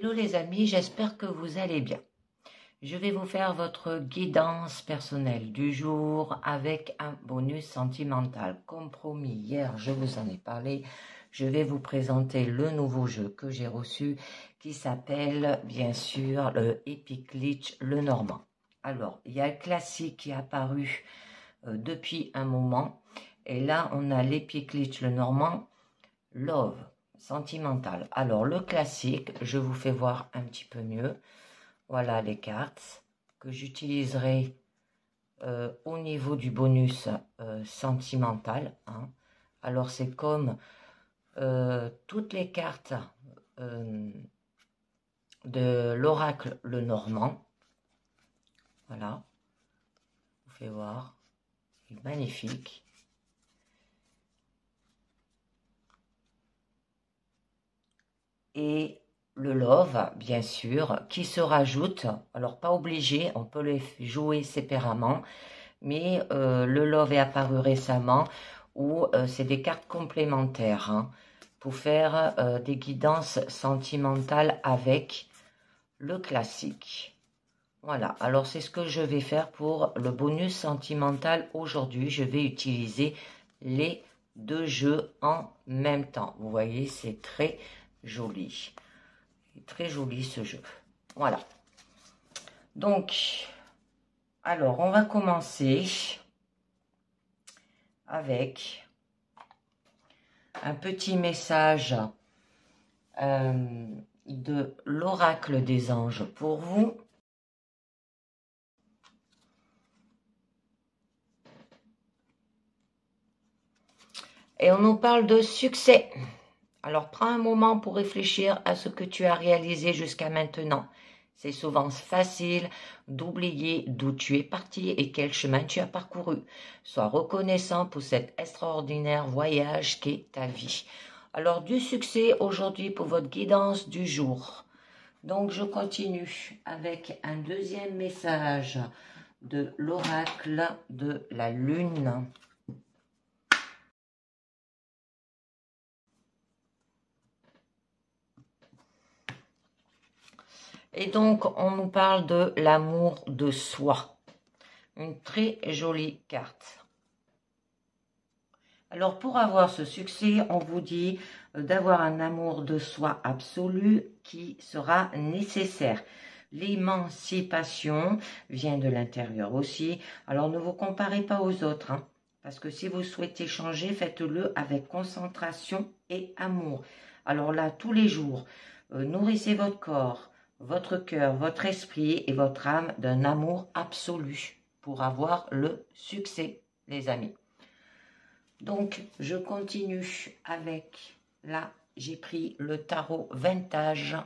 Hello les amis, j'espère que vous allez bien. Je vais vous faire votre guidance personnelle du jour avec un bonus sentimental. Comme promis, hier je vous en ai parlé, je vais vous présenter le nouveau jeu que j'ai reçu qui s'appelle bien sûr le Epic Glitch le Normand. Alors, il y a le classique qui est apparu depuis un moment et là on a l'Epic Glitch le Normand Love. Sentimental. Alors, le classique, je vous fais voir un petit peu mieux. Voilà les cartes que j'utiliserai au niveau du bonus sentimental. Hein. Alors, c'est comme toutes les cartes de l'oracle le Normand. Voilà. Je vous fais voir. C'est magnifique. Et le love, bien sûr, qui se rajoute. Alors, pas obligé, on peut les jouer séparément, mais le love est apparu récemment où c'est des cartes complémentaires hein, pour faire des guidances sentimentales avec le classique. Voilà, alors c'est ce que je vais faire pour le bonus sentimental aujourd'hui. Je vais utiliser les deux jeux en même temps. Vous voyez, c'est très joli. Très joli ce jeu. Voilà. Donc, alors, on va commencer avec un petit message de l'oracle des anges pour vous. Et on nous parle de succès. Alors, prends un moment pour réfléchir à ce que tu as réalisé jusqu'à maintenant. C'est souvent facile d'oublier d'où tu es parti et quel chemin tu as parcouru. Sois reconnaissant pour cet extraordinaire voyage qu'est ta vie. Alors, du succès aujourd'hui pour votre guidance du jour. Donc, je continue avec un deuxième message de l'oracle de la lune. Et donc, on nous parle de l'amour de soi. Une très jolie carte. Alors, pour avoir ce succès, on vous dit d'avoir un amour de soi absolu qui sera nécessaire. L'émancipation vient de l'intérieur aussi. Alors, ne vous comparez pas aux autres. Hein, parce que si vous souhaitez changer, faites-le avec concentration et amour. Alors là, tous les jours, nourrissez votre corps, votre cœur, votre esprit et votre âme d'un amour absolu pour avoir le succès, les amis. Donc, je continue avec, là, j'ai pris le tarot vintage.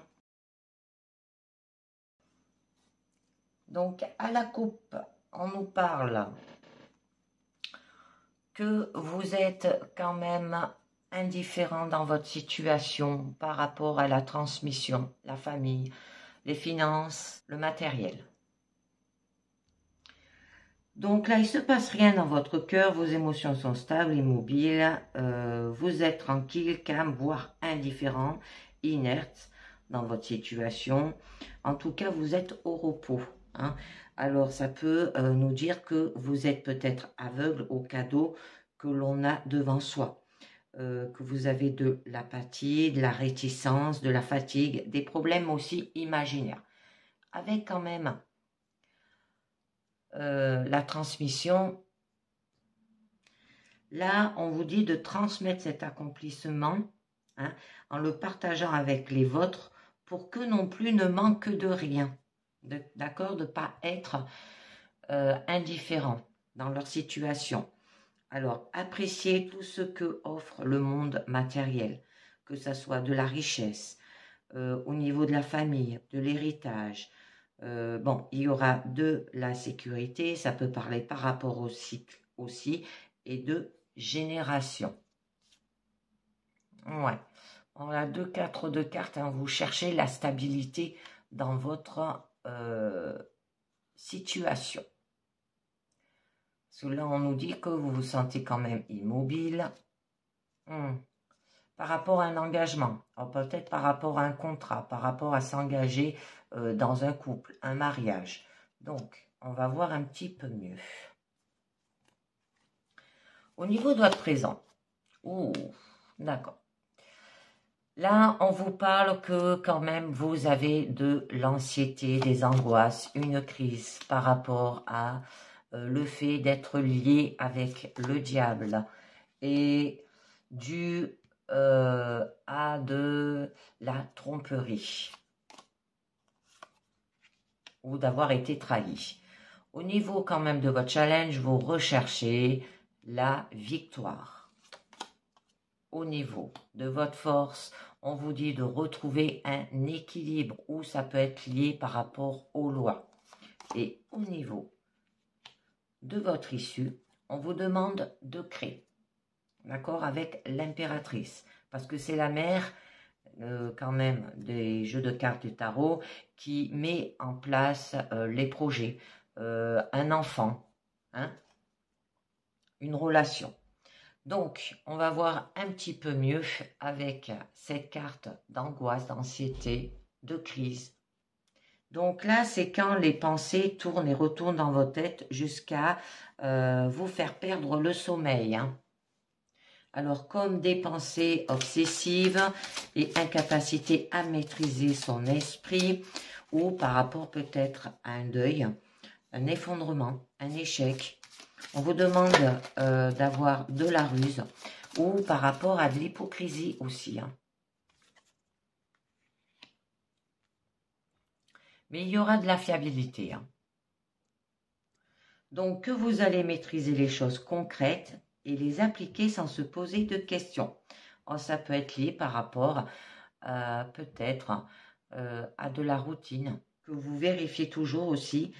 Donc, à la coupe, on nous parle que vous êtes quand même indifférent dans votre situation par rapport à la transmission, la famille, les finances, le matériel. Donc là, il ne se passe rien dans votre cœur, vos émotions sont stables, immobiles, vous êtes tranquille, calme, voire indifférent, inerte dans votre situation. En tout cas, vous êtes au repos. Hein. Alors, ça peut nous dire que vous êtes peut-être aveugle au cadeau que l'on a devant soi. Que vous avez de l'apathie, de la réticence, de la fatigue, des problèmes aussi imaginaires. Avec quand même la transmission, là, on vous dit de transmettre cet accomplissement hein, en le partageant avec les vôtres pour que non plus ne manque de rien. D'accord? De ne pas être indifférent dans leur situation. Alors, appréciez tout ce que offre le monde matériel, que ce soit de la richesse, au niveau de la famille, de l'héritage. Bon, il y aura de la sécurité, ça peut parler par rapport au cycle aussi, et de génération. Ouais, on a 2-4 de cartes, hein. Vous cherchez la stabilité dans votre situation. Parce que là, on nous dit que vous vous sentez quand même immobile. par rapport à un engagement, peut-être par rapport à un contrat, par rapport à s'engager dans un couple, un mariage. Donc, on va voir un petit peu mieux. Au niveau de votre présent, d'accord. Là, on vous parle que quand même, vous avez de l'anxiété, des angoisses, une crise par rapport à le fait d'être lié avec le diable et dû à de la tromperie ou d'avoir été trahi. Au niveau quand même de votre challenge, vous recherchez la victoire. Au niveau de votre force, on vous dit de retrouver un équilibre où ça peut être lié par rapport aux lois. Et au niveau de votre issue, on vous demande de créer, d'accord, avec l'impératrice, parce que c'est la mère quand même des jeux de cartes du tarot qui met en place les projets, un enfant, hein, une relation. Donc, on va voir un petit peu mieux avec cette carte d'angoisse, d'anxiété, de crise. Donc là, c'est quand les pensées tournent et retournent dans votre tête jusqu'à vous faire perdre le sommeil. Hein. Alors, comme des pensées obsessives et incapacité à maîtriser son esprit, ou par rapport peut-être à un deuil, un effondrement, un échec, on vous demande d'avoir de la ruse ou par rapport à de l'hypocrisie aussi. Hein. Mais il y aura de la fiabilité. Hein. Donc, que vous allez maîtriser les choses concrètes et les appliquer sans se poser de questions. Oh, ça peut être lié par rapport peut-être à de la routine, que vous vérifiez toujours aussi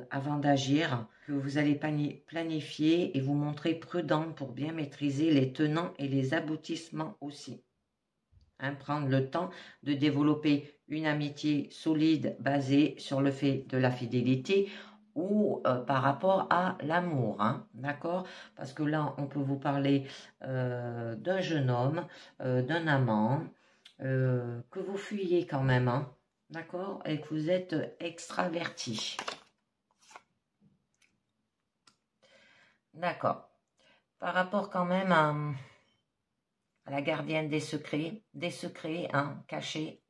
avant d'agir, que vous allez planifier et vous montrer prudent pour bien maîtriser les tenants et les aboutissements aussi. Hein, prendre le temps de développer une amitié solide basée sur le fait de la fidélité ou par rapport à l'amour, hein, d'accord? Parce que là, on peut vous parler d'un jeune homme, d'un amant, que vous fuyez quand même, hein, d'accord? Et que vous êtes extraverti. D'accord. Par rapport quand même à la gardienne des secrets hein, cachés.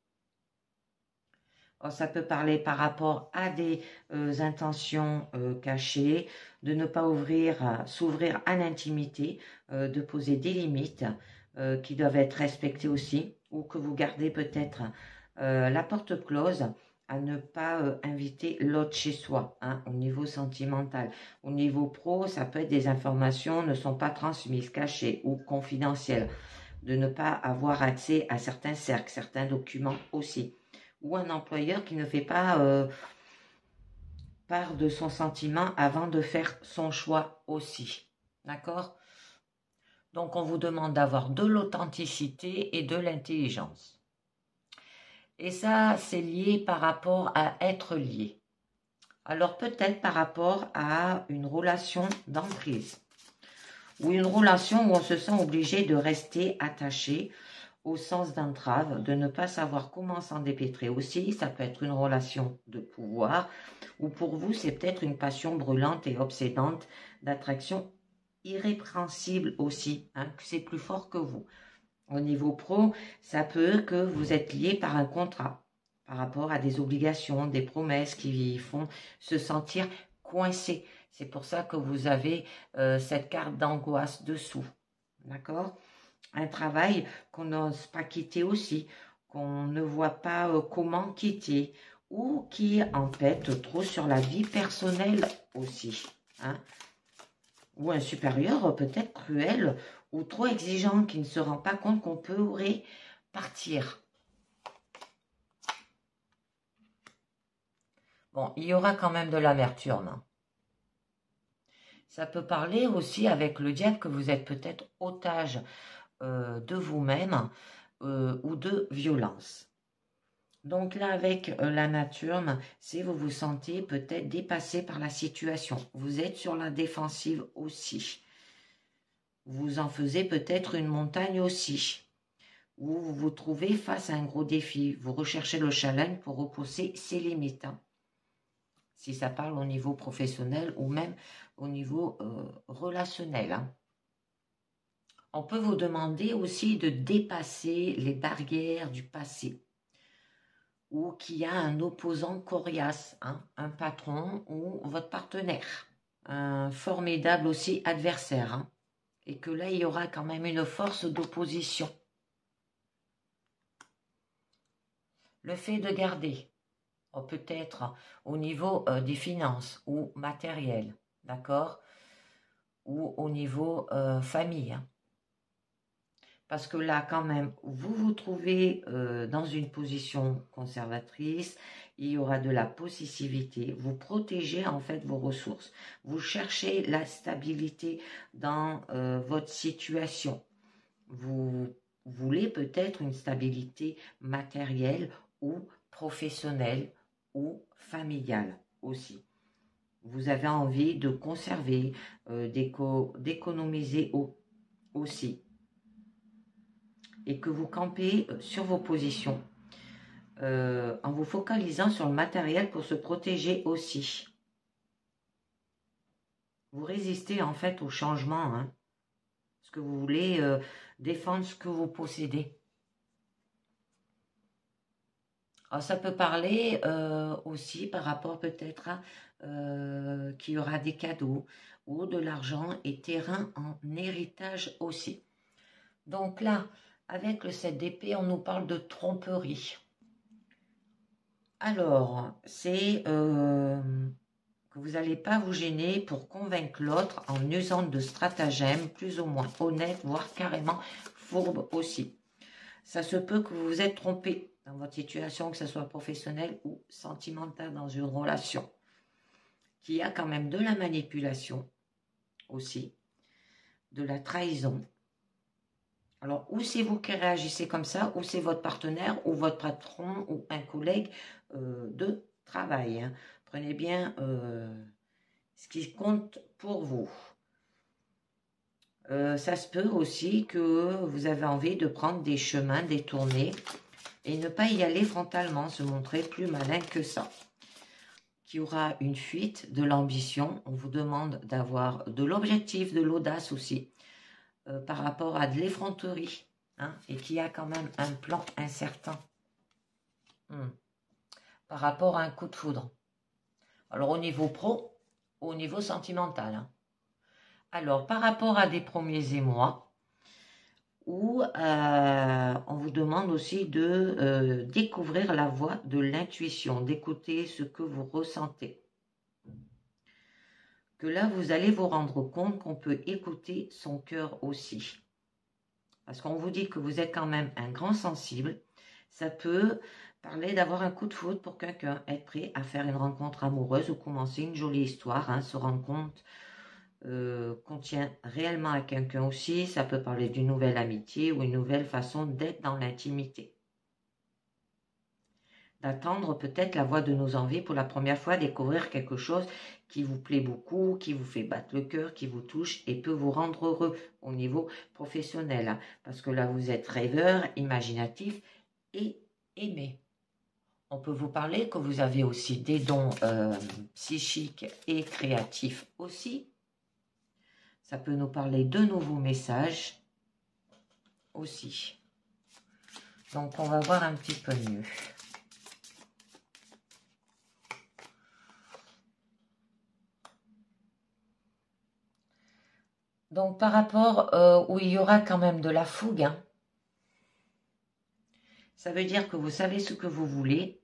Oh, ça peut parler par rapport à des intentions cachées, de ne pas s'ouvrir à l'intimité, de poser des limites qui doivent être respectées aussi, ou que vous gardez peut-être la porte close à ne pas inviter l'autre chez soi, hein, au niveau sentimental. Au niveau pro, ça peut être des informations ne sont pas transmises, cachées ou confidentielles, de ne pas avoir accès à certains cercles, certains documents aussi. Ou un employeur qui ne fait pas part de son sentiment avant de faire son choix aussi. D'accord? Donc, on vous demande d'avoir de l'authenticité et de l'intelligence. Et ça, c'est lié par rapport à être lié. Alors, peut-être par rapport à une relation d'emprise. Ou une relation où on se sent obligé de rester attaché au sens d'entrave, de ne pas savoir comment s'en dépêtrer aussi. Ça peut être une relation de pouvoir, ou pour vous, c'est peut-être une passion brûlante et obsédante d'attraction irrépréhensible aussi, hein, que c'est plus fort que vous. Au niveau pro, ça peut que vous êtes lié par un contrat, par rapport à des obligations, des promesses qui font se sentir coincé. C'est pour ça que vous avez cette carte d'angoisse dessous, d'accord ? Un travail qu'on n'ose pas quitter aussi, qu'on ne voit pas comment quitter, ou qui empête trop sur la vie personnelle aussi. Hein? Ou un supérieur peut-être cruel ou trop exigeant qui ne se rend pas compte qu'on pourrait partir. Bon, il y aura quand même de l'amertume. Hein. Ça peut parler aussi avec le diable que vous êtes peut-être otage de vous-même ou de violence. Donc là, avec la nature, si vous vous sentez peut-être dépassé par la situation, vous êtes sur la défensive aussi. Vous en faisiez peut-être une montagne aussi. ou vous vous trouvez face à un gros défi. Vous recherchez le challenge pour repousser ses limites. Hein. Si ça parle au niveau professionnel ou même au niveau relationnel. Hein. On peut vous demander aussi de dépasser les barrières du passé ou qu'il y a un opposant coriace, hein, un patron ou votre partenaire, un formidable aussi adversaire, hein, et que là, il y aura quand même une force d'opposition. Le fait de garder, peut-être au niveau des finances ou matériel, d'accord, ou au niveau famille, hein. Parce que là, quand même, vous vous trouvez dans une position conservatrice, il y aura de la possessivité, vous protégez en fait vos ressources, vous cherchez la stabilité dans votre situation, vous voulez peut-être une stabilité matérielle ou professionnelle ou familiale aussi. Vous avez envie de conserver, d'économiser aussi. Et que vous campez sur vos positions en vous focalisant sur le matériel pour se protéger aussi. Vous résistez en fait au changement, hein, parce que vous voulez défendre ce que vous possédez. Alors, ça peut parler aussi par rapport peut-être à qu'il y aura des cadeaux ou de l'argent et terrain en héritage aussi. Donc là, avec le 7 d'épée, on nous parle de tromperie. Alors, c'est que vous n'allez pas vous gêner pour convaincre l'autre en usant de stratagèmes plus ou moins honnêtes, voire carrément fourbes aussi. Ça se peut que vous vous êtes trompé dans votre situation, que ce soit professionnelle ou sentimentale dans une relation, qu'il y a quand même de la manipulation aussi, de la trahison. Alors, ou c'est vous qui réagissez comme ça, ou c'est votre partenaire, ou votre patron, ou un collègue de travail. Hein. Prenez bien ce qui compte pour vous. Ça se peut aussi que vous avez envie de prendre des chemins détournés et ne pas y aller frontalement, se montrer plus malin que ça. Qu'il y aura une fuite de l'ambition, on vous demande d'avoir de l'objectif, de l'audace aussi. Par rapport à de l'effronterie, hein, et qu'il y a quand même un plan incertain par rapport à un coup de foudre. Alors au niveau pro, au niveau sentimental. Hein. Alors par rapport à des premiers émois, où on vous demande aussi de découvrir la voie de l'intuition, d'écouter ce que vous ressentez. Que là, vous allez vous rendre compte qu'on peut écouter son cœur aussi. Parce qu'on vous dit que vous êtes quand même un grand sensible. Ça peut parler d'avoir un coup de foudre pour quelqu'un, être prêt à faire une rencontre amoureuse ou commencer une jolie histoire, hein, se rendre compte qu'on tient réellement à quelqu'un aussi. Ça peut parler d'une nouvelle amitié ou une nouvelle façon d'être dans l'intimité. D'attendre peut-être la voix de nos envies pour la première fois, découvrir quelque chose qui vous plaît beaucoup, qui vous fait battre le cœur, qui vous touche et peut vous rendre heureux au niveau professionnel. Hein, parce que là, vous êtes rêveur, imaginatif et aimé. On peut vous parler que vous avez aussi des dons psychiques et créatifs aussi. Ça peut nous parler de nouveaux messages aussi. Donc, on va voir un petit peu mieux. Donc, par rapport où il y aura quand même de la fougue, hein, ça veut dire que vous savez ce que vous voulez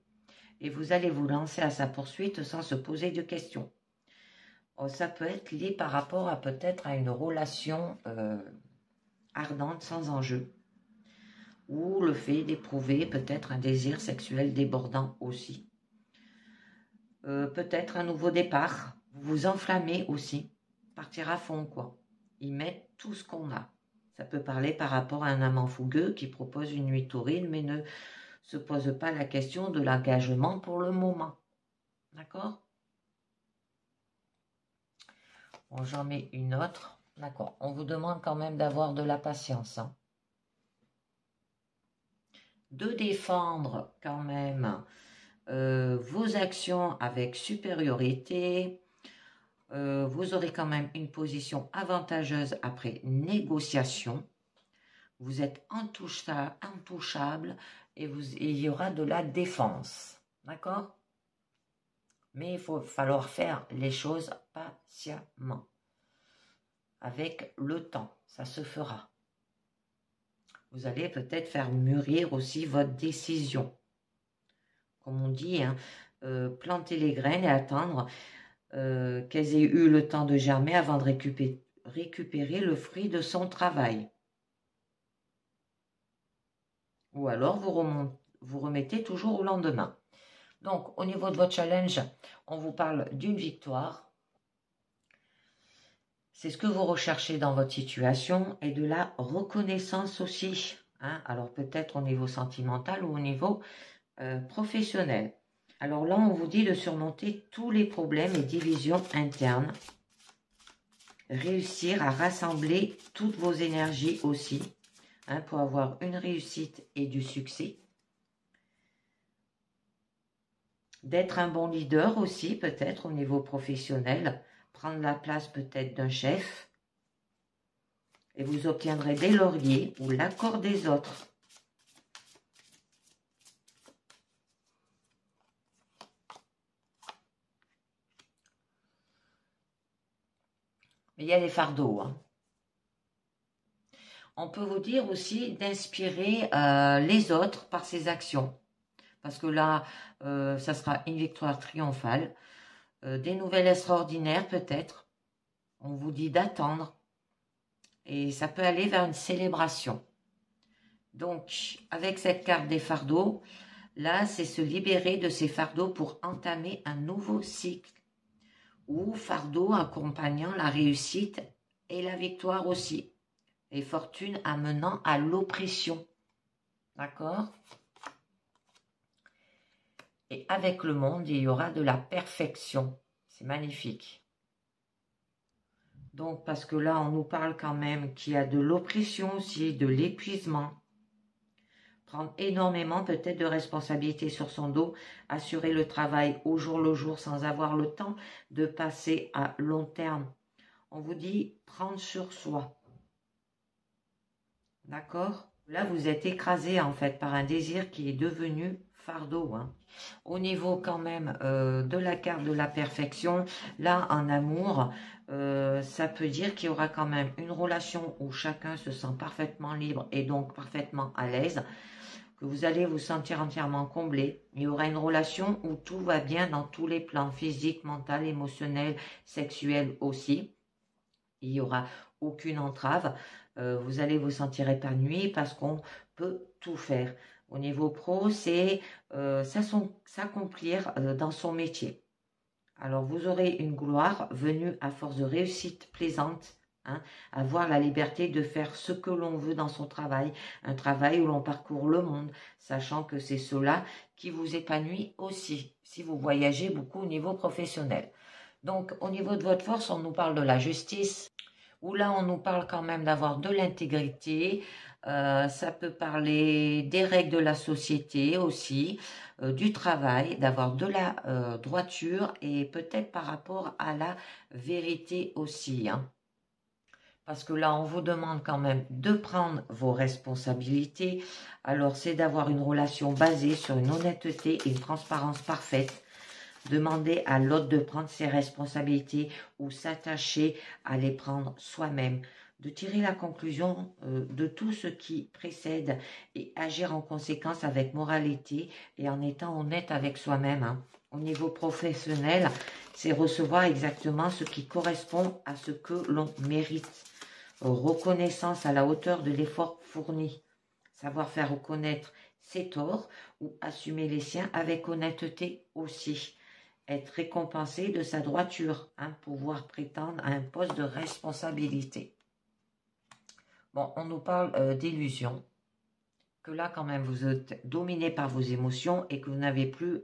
et vous allez vous lancer à sa poursuite sans se poser de questions. Ça peut être lié par rapport à peut-être à une relation ardente sans enjeu ou le fait d'éprouver peut-être un désir sexuel débordant aussi. Peut-être un nouveau départ, vous vous enflammez aussi, partir à fond quoi. Y mettre tout ce qu'on a. Ça peut parler par rapport à un amant fougueux qui propose une nuit taurine mais ne se pose pas la question de l'engagement pour le moment. D'accord? Bon, j'en mets une autre. D'accord. On vous demande quand même d'avoir de la patience. Hein. de défendre quand même vos actions avec supériorité. Vous aurez quand même une position avantageuse après négociation. Vous êtes intouchable et il y aura de la défense. D'accord? Mais il va falloir faire les choses patiemment. Avec le temps, ça se fera. Vous allez peut-être faire mûrir aussi votre décision. Comme on dit, hein, planter les graines et attendre qu'elles aient eu le temps de germer avant de récupérer le fruit de son travail. Ou alors vous remettez toujours au lendemain. Donc, au niveau de votre challenge, on vous parle d'une victoire. C'est ce que vous recherchez dans votre situation et de la reconnaissance aussi. Hein? Alors, peut-être au niveau sentimental ou au niveau professionnel. Alors là, on vous dit de surmonter tous les problèmes et divisions internes. Réussir à rassembler toutes vos énergies aussi, hein, pour avoir une réussite et du succès. D'être un bon leader aussi, peut-être au niveau professionnel. Prendre la place peut-être d'un chef. Et vous obtiendrez des lauriers ou l'accord des autres. Mais il y a les fardeaux. Hein. On peut vous dire aussi d'inspirer les autres par ses actions. Parce que là, ça sera une victoire triomphale. Des nouvelles extraordinaires peut-être. On vous dit d'attendre. Et ça peut aller vers une célébration. Donc, avec cette carte des fardeaux, là, c'est se libérer de ces fardeaux pour entamer un nouveau cycle. Ou fardeau accompagnant la réussite et la victoire aussi. Et fortune amenant à l'oppression. D'accord ? Et avec le monde, il y aura de la perfection. C'est magnifique. Donc, parce que là, on nous parle quand même qu'il y a de l'oppression aussi, de l'épuisement. Prendre énormément peut-être de responsabilités sur son dos, assurer le travail au jour le jour sans avoir le temps de passer à long terme. On vous dit prendre sur soi. D'accord ? Là, vous êtes écrasé en fait par un désir qui est devenu fardeau. Hein. Au niveau quand même de la carte de la perfection, là en amour, ça peut dire qu'il y aura quand même une relation où chacun se sent parfaitement libre et donc parfaitement à l'aise, que vous allez vous sentir entièrement comblé. Il y aura une relation où tout va bien dans tous les plans, physique, mental, émotionnel, sexuel aussi. Il n'y aura aucune entrave. Vous allez vous sentir épanoui parce qu'on peut tout faire. Au niveau pro, c'est s'accomplir dans son métier. Alors, vous aurez une gloire venue à force de réussite plaisante, hein, avoir la liberté de faire ce que l'on veut dans son travail, un travail où l'on parcourt le monde, sachant que c'est cela qui vous épanouit aussi, si vous voyagez beaucoup au niveau professionnel. Donc, au niveau de votre force, on nous parle de la justice, où là, on nous parle quand même d'avoir de l'intégrité. Ça peut parler des règles de la société aussi, du travail, d'avoir de la droiture et peut-être par rapport à la vérité aussi. Hein. Parce que là, on vous demande quand même de prendre vos responsabilités. Alors, c'est d'avoir une relation basée sur une honnêteté et une transparence parfaite. Demander à l'autre de prendre ses responsabilités ou s'attacher à les prendre soi-même. De tirer la conclusion de tout ce qui précède et agir en conséquence avec moralité et en étant honnête avec soi-même. Hein. Au niveau professionnel, c'est recevoir exactement ce qui correspond à ce que l'on mérite. Reconnaissance à la hauteur de l'effort fourni. Savoir faire reconnaître ses torts ou assumer les siens avec honnêteté aussi. Être récompensé de sa droiture, hein, pouvoir prétendre à un poste de responsabilité. Bon, on nous parle d'illusion, que là quand même vous êtes dominé par vos émotions et que vous n'avez plus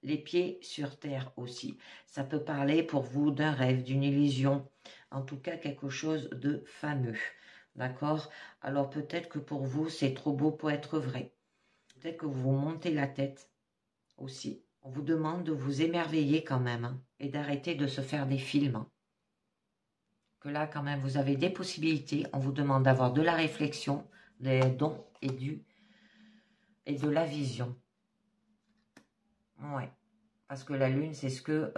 les pieds sur terre aussi. Ça peut parler pour vous d'un rêve, d'une illusion, en tout cas quelque chose de fameux. D'accord? Alors peut-être que pour vous c'est trop beau pour être vrai. peut-être que vous vous montez la tête aussi. On vous demande de vous émerveiller quand même hein, et d'arrêter de se faire des films. Hein. Que là, quand même, vous avez des possibilités. On vous demande d'avoir de la réflexion, des dons et de la vision. Ouais. Parce que la lune, c'est ce que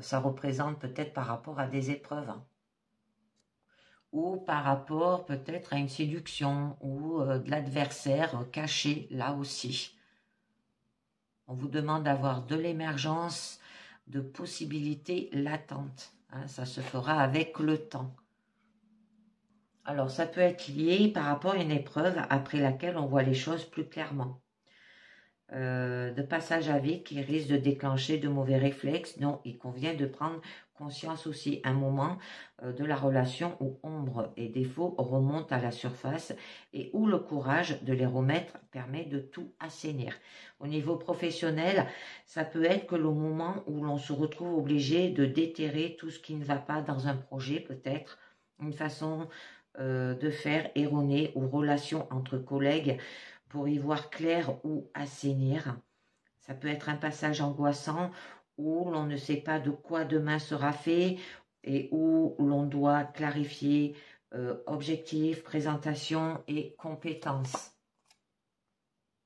ça représente peut-être par rapport à des épreuves. Hein. Ou par rapport peut-être à une séduction ou de l'adversaire caché là aussi. On vous demande d'avoir de l'émergence de possibilités latentes. Hein, ça se fera avec le temps. Alors, ça peut être lié par rapport à une épreuve après laquelle on voit les choses plus clairement. De passage à vide qui risque de déclencher de mauvais réflexes dont il convient de prendre conscience aussi. Un moment de la relation où ombre et défauts remontent à la surface et où le courage de les remettre permet de tout assainir. Au niveau professionnel, ça peut être que le moment où l'on se retrouve obligé de déterrer tout ce qui ne va pas dans un projet, peut-être une façon de faire erronée ou relation entre collègues pour y voir clair ou assainir. Ça peut être un passage angoissant où l'on ne sait pas de quoi demain sera fait et où l'on doit clarifier objectifs, présentation et compétences.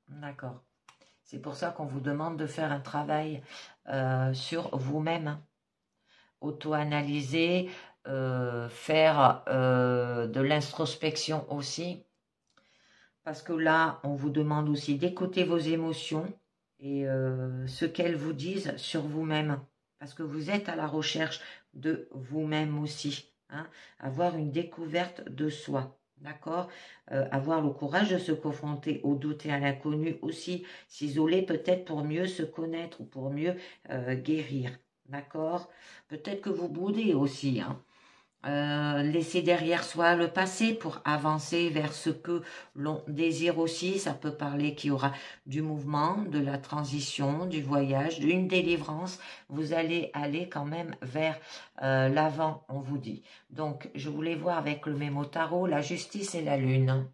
D'accord. C'est pour ça qu'on vous demande de faire un travail sur vous-même. Auto-analyser, faire de l'introspection aussi. Parce que là, on vous demande aussi d'écouter vos émotions et ce qu'elles vous disent sur vous-même. Parce que vous êtes à la recherche de vous-même aussi. Hein, avoir une découverte de soi. D'accord, avoir le courage de se confronter au doute et à l'inconnu aussi. S'isoler peut-être pour mieux se connaître ou pour mieux guérir. D'accord, peut-être que vous boudez aussi. Hein. Laisser derrière soi le passé pour avancer vers ce que l'on désire aussi. Ça peut parler qu'il y aura du mouvement, de la transition, du voyage, d'une délivrance. Vous allez aller quand même vers l'avant, on vous dit. Donc, je voulais voir avec le mémo tarot, la justice et la lune.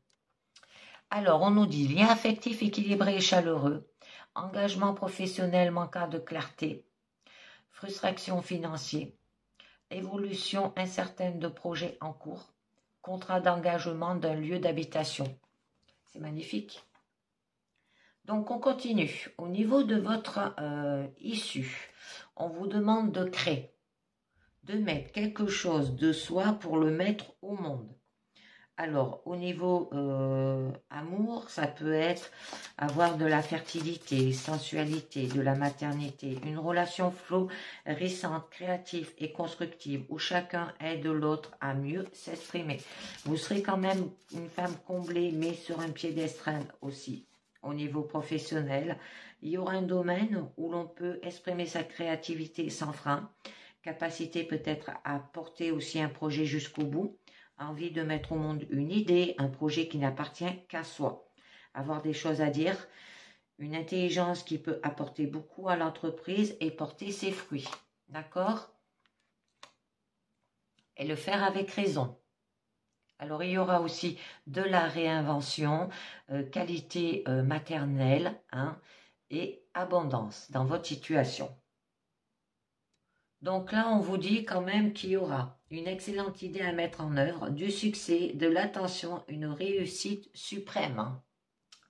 Alors, on nous dit lien affectif équilibré et chaleureux, engagement professionnel manquant de clarté, frustration financière, évolution incertaine de projets en cours, contrat d'engagement d'un lieu d'habitation. C'est magnifique. Donc, on continue. Au niveau de votre issue, on vous demande de créer, de mettre quelque chose de soi pour le mettre au monde. Alors, au niveau amour, ça peut être avoir de la fertilité, sensualité, de la maternité, une relation florissante, créative et constructive où chacun aide l'autre à mieux s'exprimer. Vous serez quand même une femme comblée, mais sur un piédestal aussi. Au niveau professionnel, il y aura un domaine où l'on peut exprimer sa créativité sans frein, capacité peut-être à porter aussi un projet jusqu'au bout, envie de mettre au monde une idée, un projet qui n'appartient qu'à soi. Avoir des choses à dire, une intelligence qui peut apporter beaucoup à l'entreprise et porter ses fruits. D'accord? Et le faire avec raison. Alors, il y aura aussi de la réinvention, qualité maternelle hein, et abondance dans votre situation. Donc là, on vous dit quand même qu'il y aura une excellente idée à mettre en œuvre, du succès, de l'attention, une réussite suprême. Hein.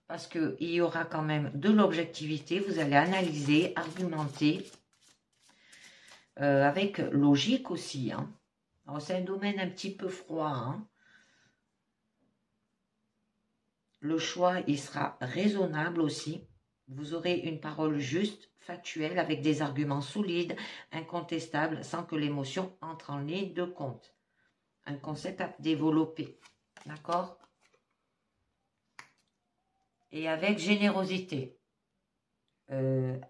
Parce qu'il y aura quand même de l'objectivité, vous allez analyser, argumenter, avec logique aussi. Hein. Alors c'est un domaine un petit peu froid. Hein. Le choix, il sera raisonnable aussi. Vous aurez une parole juste, factuelle, avec des arguments solides, incontestables, sans que l'émotion entre en ligne de compte. Un concept à développer. D'accord? Et avec générosité.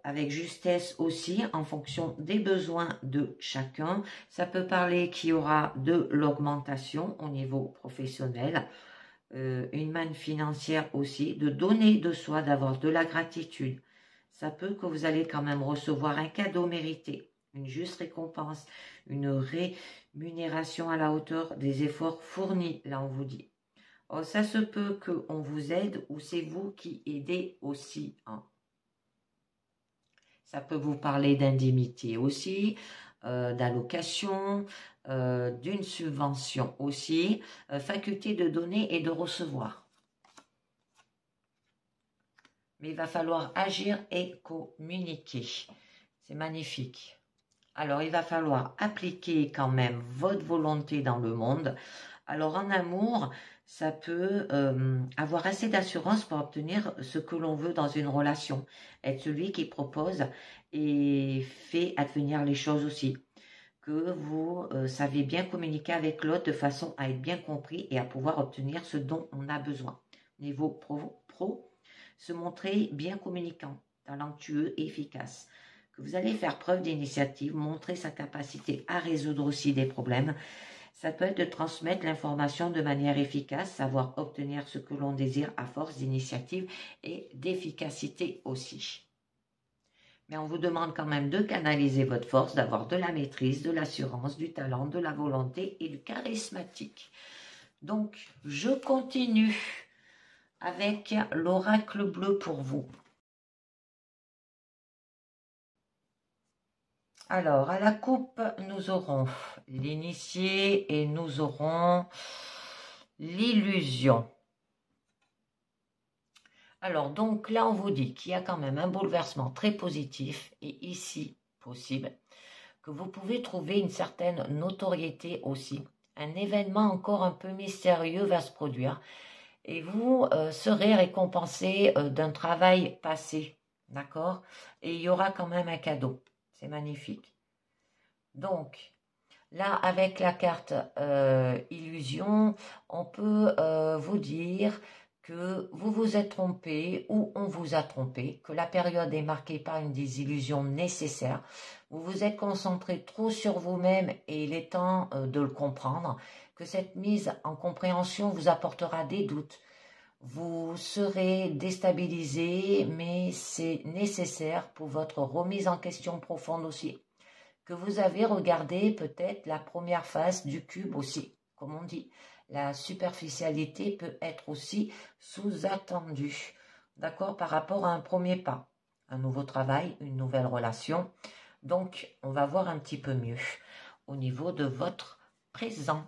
Avec justesse aussi, en fonction des besoins de chacun. Ça peut parler qu'il y aura de l'augmentation au niveau professionnel. Une manne financière aussi, de donner de soi, d'avoir de la gratitude. Ça peut que vous allez quand même recevoir un cadeau mérité, une juste récompense, une rémunération à la hauteur des efforts fournis, là on vous dit. Oh, ça se peut qu'on vous aide ou c'est vous qui aidez aussi. Hein. Ça peut vous parler d'indemnité aussi, d'allocation, d'une subvention aussi, faculté de donner et de recevoir. Mais il va falloir agir et communiquer. C'est magnifique. Alors, il va falloir appliquer quand même votre volonté dans le monde. Alors, en amour, ça peut avoir assez d'assurance pour obtenir ce que l'on veut dans une relation. Être celui qui propose et fait advenir les choses aussi. Que vous savez bien communiquer avec l'autre de façon à être bien compris et à pouvoir obtenir ce dont on a besoin. Niveau pro, se montrer bien communicant, talentueux et efficace. Que vous allez faire preuve d'initiative, montrer sa capacité à résoudre aussi des problèmes. Ça peut être de transmettre l'information de manière efficace, savoir obtenir ce que l'on désire à force d'initiative et d'efficacité aussi. Mais on vous demande quand même de canaliser votre force, d'avoir de la maîtrise, de l'assurance, du talent, de la volonté et du charismatique. Donc, je continue avec l'oracle bleu pour vous. Alors, à la coupe, nous aurons l'initié et nous aurons l'illusion. Alors, donc là, on vous dit qu'il y a quand même un bouleversement très positif et ici, possible, que vous pouvez trouver une certaine notoriété aussi. Un événement encore un peu mystérieux va se produire et vous serez récompensé d'un travail passé, d'accord? Et il y aura quand même un cadeau. C'est magnifique. Donc, là, avec la carte illusion, on peut vous dire que vous vous êtes trompé ou on vous a trompé, que la période est marquée par une désillusion nécessaire. Vous vous êtes concentré trop sur vous-même et il est temps de le comprendre, que cette mise en compréhension vous apportera des doutes. Vous serez déstabilisé, mais c'est nécessaire pour votre remise en question profonde aussi. Que vous avez regardé peut-être la première face du cube aussi, comme on dit. La superficialité peut être aussi sous-attendue, d'accord, par rapport à un premier pas, un nouveau travail, une nouvelle relation. Donc, on va voir un petit peu mieux au niveau de votre présent.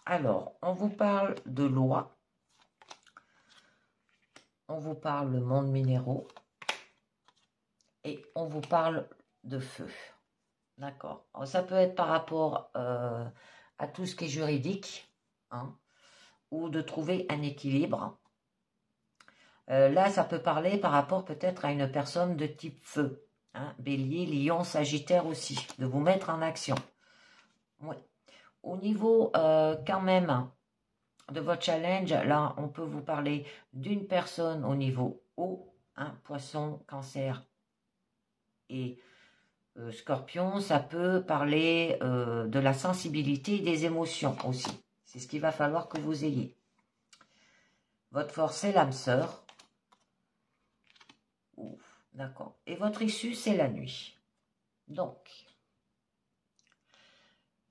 Alors, on vous parle de loi, on vous parle le monde minéraux et on vous parle de feu. D'accord. Ça peut être par rapport à tout ce qui est juridique, hein, ou de trouver un équilibre. Là, ça peut parler par rapport peut-être à une personne de type feu, hein, Bélier, Lion, Sagittaire aussi, de vous mettre en action. Oui. Au niveau quand même de votre challenge, là, on peut vous parler d'une personne au niveau haut, hein, Poisson, Cancer et Scorpion, ça peut parler de la sensibilité et des émotions aussi. C'est ce qu'il va falloir que vous ayez. Votre force, c'est l'âme sœur. D'accord. Et votre issue, c'est la nuit. Donc,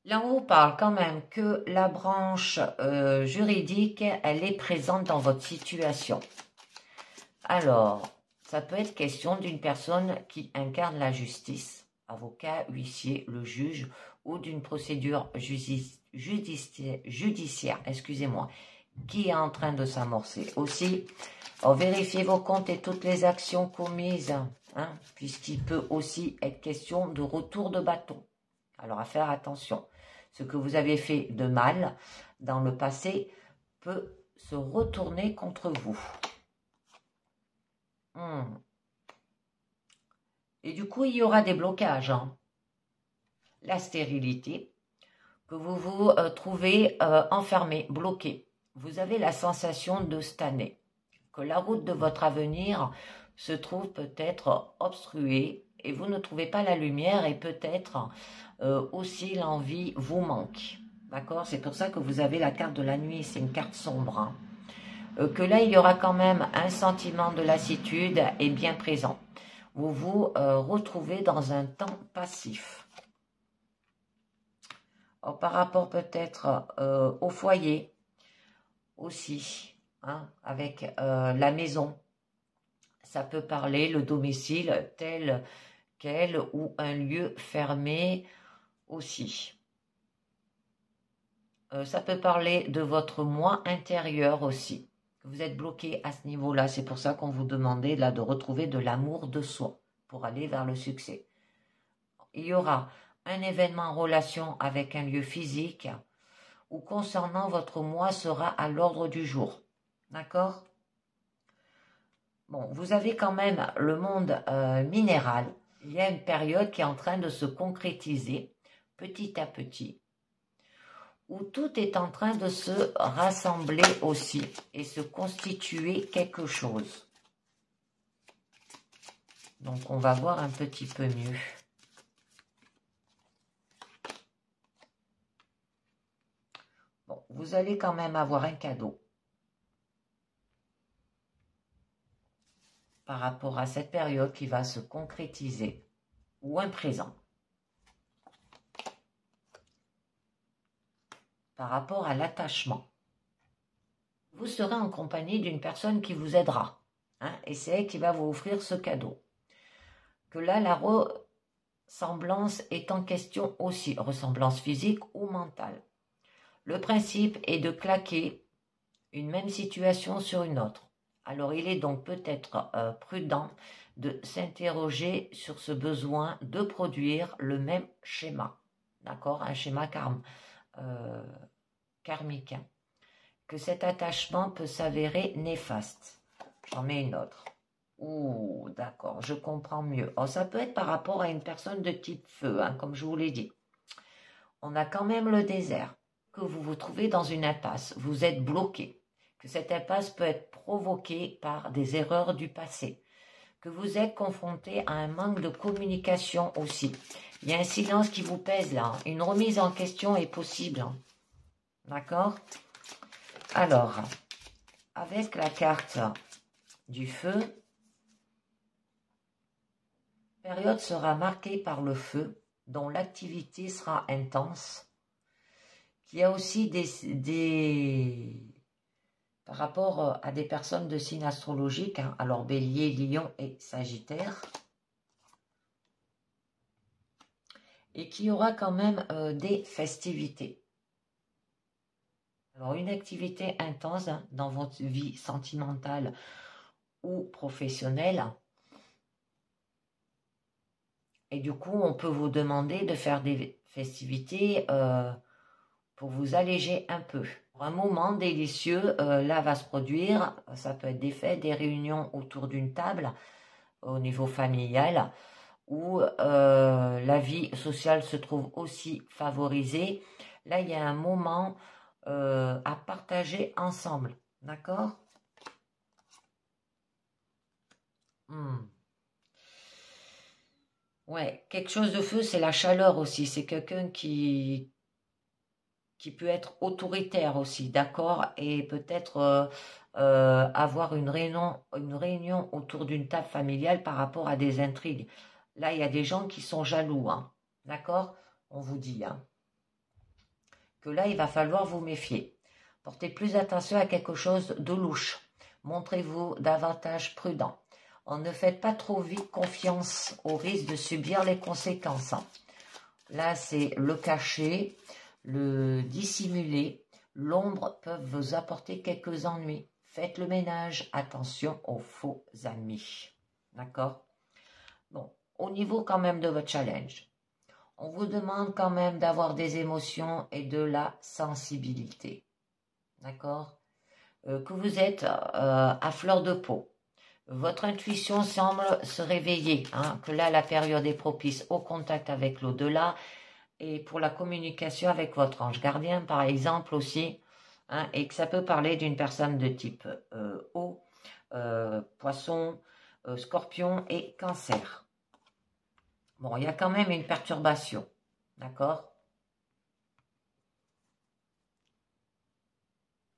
là, on vous parle quand même que la branche juridique, elle est présente dans votre situation. Alors, ça peut être question d'une personne qui incarne la justice, avocat, huissier, le juge, ou d'une procédure judiciaire, excusez-moi, qui est en train de s'amorcer. Aussi, vérifiez vos comptes et toutes les actions commises, hein, puisqu'il peut aussi être question de retour de bâton. Alors, à faire attention. Ce que vous avez fait de mal dans le passé peut se retourner contre vous. Et du coup, il y aura des blocages. Hein. La stérilité, que vous vous trouvez enfermé, bloqué. Vous avez la sensation de stagner, que la route de votre avenir se trouve peut-être obstruée et vous ne trouvez pas la lumière et peut-être aussi l'envie vous manque. D'accord? C'est pour ça que vous avez la carte de la nuit, c'est une carte sombre. Hein. Que là, il y aura quand même un sentiment de lassitude et bien présent. Vous vous retrouvez dans un temps passif. Alors, par rapport peut-être au foyer, aussi, hein, avec la maison. Ça peut parler le domicile tel quel ou un lieu fermé aussi. Ça peut parler de votre moi intérieur aussi. Vous êtes bloqué à ce niveau-là. C'est pour ça qu'on vous demandait là de retrouver de l'amour de soi pour aller vers le succès. Il y aura un événement en relation avec un lieu physique ou concernant votre moi sera à l'ordre du jour. D'accord? Bon, vous avez quand même le monde minéral. Il y a une période qui est en train de se concrétiser petit à petit, où tout est en train de se rassembler aussi et se constituer quelque chose. Donc, on va voir un petit peu mieux. Bon, vous allez quand même avoir un cadeau par rapport à cette période qui va se concrétiser, ou un présent. Par rapport à l'attachement. Vous serez en compagnie d'une personne qui vous aidera. Hein, et c'est elle qui va vous offrir ce cadeau. Que là, la ressemblance est en question aussi, ressemblance physique ou mentale. Le principe est de claquer une même situation sur une autre. Alors, il est donc peut-être prudent de s'interroger sur ce besoin de produire le même schéma. D'accord? Un schéma karmique. Que cet attachement peut s'avérer néfaste. J'en mets une autre. Ouh, d'accord, je comprends mieux. Oh, ça peut être par rapport à une personne de type feu, hein, comme je vous l'ai dit. On a quand même le désert. Que vous vous trouvez dans une impasse, vous êtes bloqué. Que cette impasse peut être provoquée par des erreurs du passé. Que vous êtes confronté à un manque de communication aussi. Il y a un silence qui vous pèse là. Une remise en question est possible. Hein. D'accord? Alors, avec la carte du feu, la période sera marquée par le feu, dont l'activité sera intense. Il y a aussi par rapport à des personnes de signe astrologique, hein, alors Bélier, Lion et Sagittaire, et qui aura quand même des festivités. Alors une activité intense hein, dans votre vie sentimentale ou professionnelle. Et du coup, on peut vous demander de faire des festivités pour vous alléger un peu. Un moment délicieux, là, va se produire. Ça peut être des fêtes, des réunions autour d'une table au niveau familial où la vie sociale se trouve aussi favorisée. Là, il y a un moment à partager ensemble. D'accord? Ouais, quelque chose de feu, c'est la chaleur aussi. C'est quelqu'un qui peut être autoritaire aussi, d'accord? Et peut-être avoir une réunion autour d'une table familiale par rapport à des intrigues. Là, il y a des gens qui sont jaloux, hein, d'accord? On vous dit hein, que là, il va falloir vous méfier. Portez plus attention à quelque chose de louche. Montrez-vous davantage prudent. Ne faites pas trop vite confiance au risque de subir les conséquences. Hein. Là, c'est le cacher, le dissimuler. L'ombre peut vous apporter quelques ennuis. Faites le ménage. Attention aux faux amis. D'accord? Bon, au niveau quand même de votre challenge, on vous demande quand même d'avoir des émotions et de la sensibilité. D'accord? Que vous êtes à fleur de peau. Votre intuition semble se réveiller, hein, que là, la période est propice au contact avec l'au-delà et pour la communication avec votre ange gardien, par exemple, aussi, hein, et que ça peut parler d'une personne de type eau, poisson, scorpion et cancer. Bon, il y a quand même une perturbation, d'accord?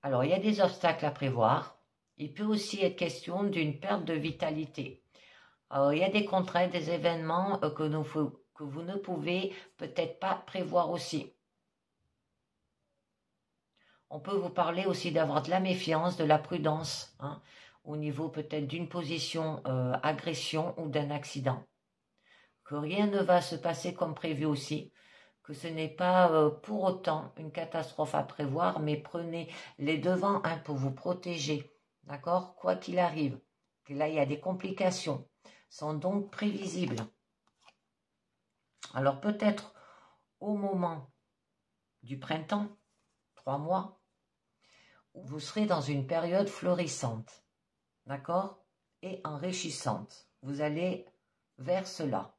Alors, il y a des obstacles à prévoir. Il peut aussi être question d'une perte de vitalité. Alors, il y a des contraintes, des événements que vous ne pouvez peut-être pas prévoir aussi. On peut vous parler aussi d'avoir de la méfiance, de la prudence, hein, au niveau peut-être d'une position agression ou d'un accident. Que rien ne va se passer comme prévu aussi, que ce n'est pas pour autant une catastrophe à prévoir, mais prenez les devants hein, pour vous protéger, d'accord? Quoi qu'il arrive, que là il y a des complications, sont donc prévisibles. Alors peut-être au moment du printemps, 3 mois, vous serez dans une période florissante, d'accord? Et enrichissante. Vous allez vers cela.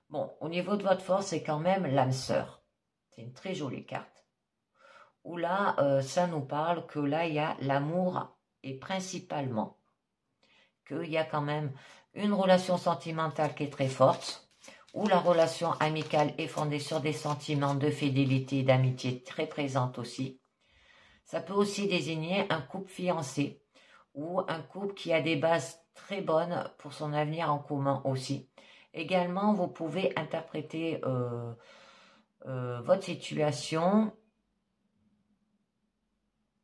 Bon, au niveau de votre force, c'est quand même l'âme sœur. C'est une très jolie carte. Où là, ça nous parle que là, il y a l'amour et principalement qu'il y a quand même une relation sentimentale qui est très forte, où la relation amicale est fondée sur des sentiments de fidélité et d'amitié très présentes aussi. Ça peut aussi désigner un couple fiancé ou un couple qui a des bases très bonnes pour son avenir en commun aussi. Également, vous pouvez interpréter votre situation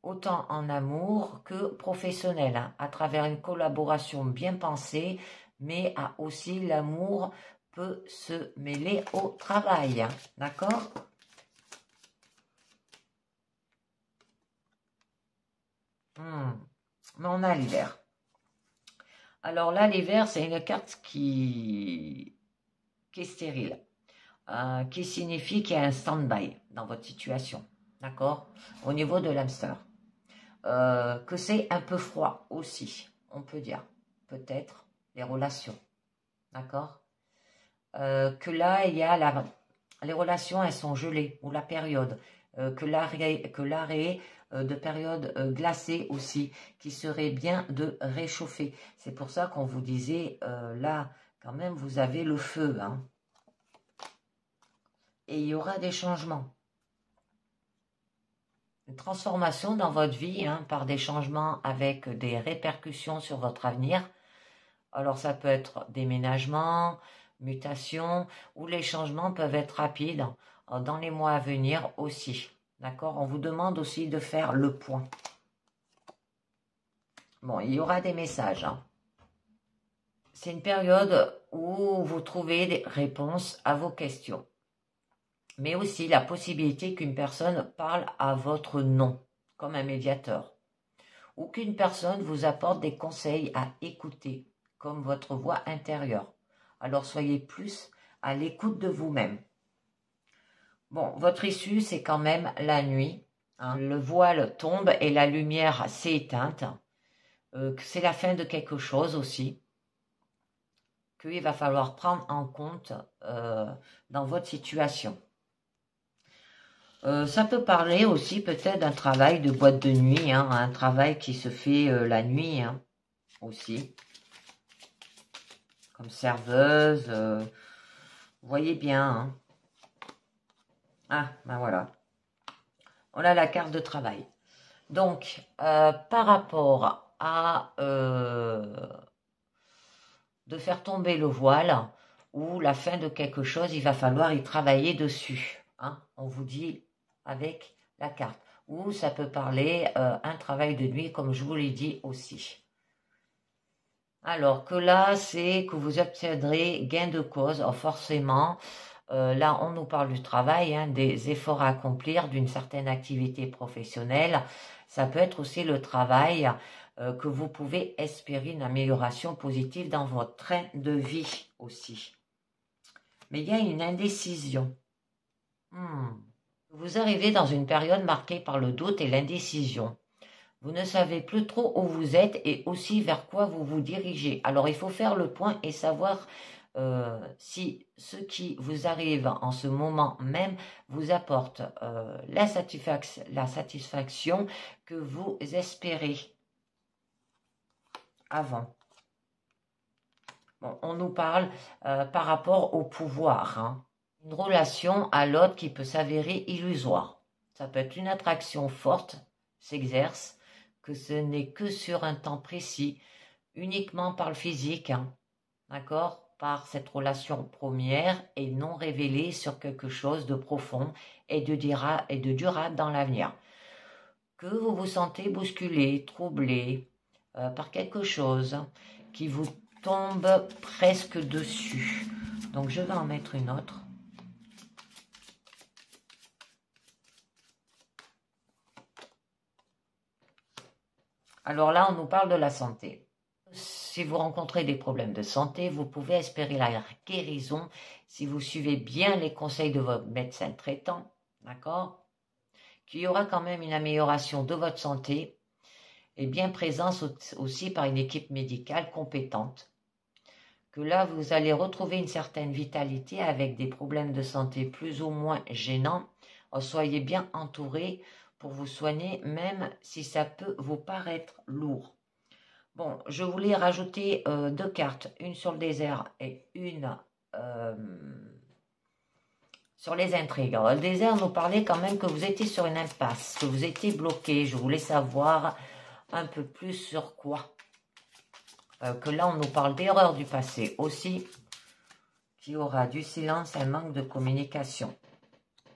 autant en amour que professionnel, hein, à travers une collaboration bien pensée, mais aussi l'amour peut se mêler au travail, hein, d'accord? Mais on a l'hiver. Alors là, l'hiver, c'est une carte qui est stérile, qui signifie qu'il y a un stand-by dans votre situation, d'accord? Au niveau de l'hamster. Que c'est un peu froid aussi, on peut dire, peut-être, les relations, d'accord? Que là, il y a les relations, elles sont gelées, ou la période, que l'arrêt de période glacée aussi, qui serait bien de réchauffer. C'est pour ça qu'on vous disait, là, quand même, vous avez le feu, hein. Et il y aura des changements. Une transformation dans votre vie, hein, par des changements avec des répercussions sur votre avenir. Alors ça peut être déménagement, mutation, ou les changements peuvent être rapides dans les mois à venir aussi. D'accord? On vous demande aussi de faire le point. Bon, il y aura des messages, hein. C'est une période où vous trouvez des réponses à vos questions. Mais aussi la possibilité qu'une personne parle à votre nom, comme un médiateur. Ou qu'une personne vous apporte des conseils à écouter, comme votre voix intérieure. Alors soyez plus à l'écoute de vous-même. Bon, votre issue, c'est quand même la nuit, hein. Le voile tombe et la lumière s'est éteinte. C'est la fin de quelque chose aussi, qu'il va falloir prendre en compte dans votre situation. Ça peut parler aussi peut-être d'un travail de boîte de nuit, hein, un travail qui se fait la nuit, hein, aussi. Comme serveuse, vous voyez bien, hein. Ah, ben voilà. On a la carte de travail. Donc, par rapport à de faire tomber le voile ou la fin de quelque chose, il va falloir y travailler dessus, hein. On vous dit avec la carte. Ou ça peut parler un travail de nuit, comme je vous l'ai dit aussi. Alors que là, c'est que vous obtiendrez gain de cause, forcément. Là, on nous parle du travail, hein, des efforts à accomplir, d'une certaine activité professionnelle. Ça peut être aussi le travail que vous pouvez espérer une amélioration positive dans votre train de vie aussi. Mais il y a une indécision. Vous arrivez dans une période marquée par le doute et l'indécision. Vous ne savez plus trop où vous êtes et aussi vers quoi vous vous dirigez. Alors, il faut faire le point et savoir si ce qui vous arrive en ce moment même vous apporte la satisfaction que vous espérez avant. Bon, on nous parle par rapport au pouvoir, hein. Une relation à l'autre qui peut s'avérer illusoire. Ça peut être une attraction forte, s'exerce, que ce n'est que sur un temps précis, uniquement par le physique, hein, d'accord? par cette relation première et non révélée sur quelque chose de profond et de durable dans l'avenir. Que vous vous sentez bousculé, troublé par quelque chose qui vous tombe presque dessus. Donc je vais en mettre une autre. Alors là, on nous parle de la santé. Si vous rencontrez des problèmes de santé, vous pouvez espérer la guérison si vous suivez bien les conseils de votre médecin traitant, d'accord? Qu'il y aura quand même une amélioration de votre santé et bien présence aussi par une équipe médicale compétente. Que là, vous allez retrouver une certaine vitalité avec des problèmes de santé plus ou moins gênants. Soyez bien entouré pour vous soigner, même si ça peut vous paraître lourd. Bon, je voulais rajouter 2 cartes, une sur le désert et une sur les intrigues. Alors, le désert nous parlait quand même que vous étiez sur une impasse, que vous étiez bloqué. Je voulais savoir un peu plus sur quoi. Que là, on nous parle d'erreurs du passé aussi, qu'il y aura du silence, un manque de communication.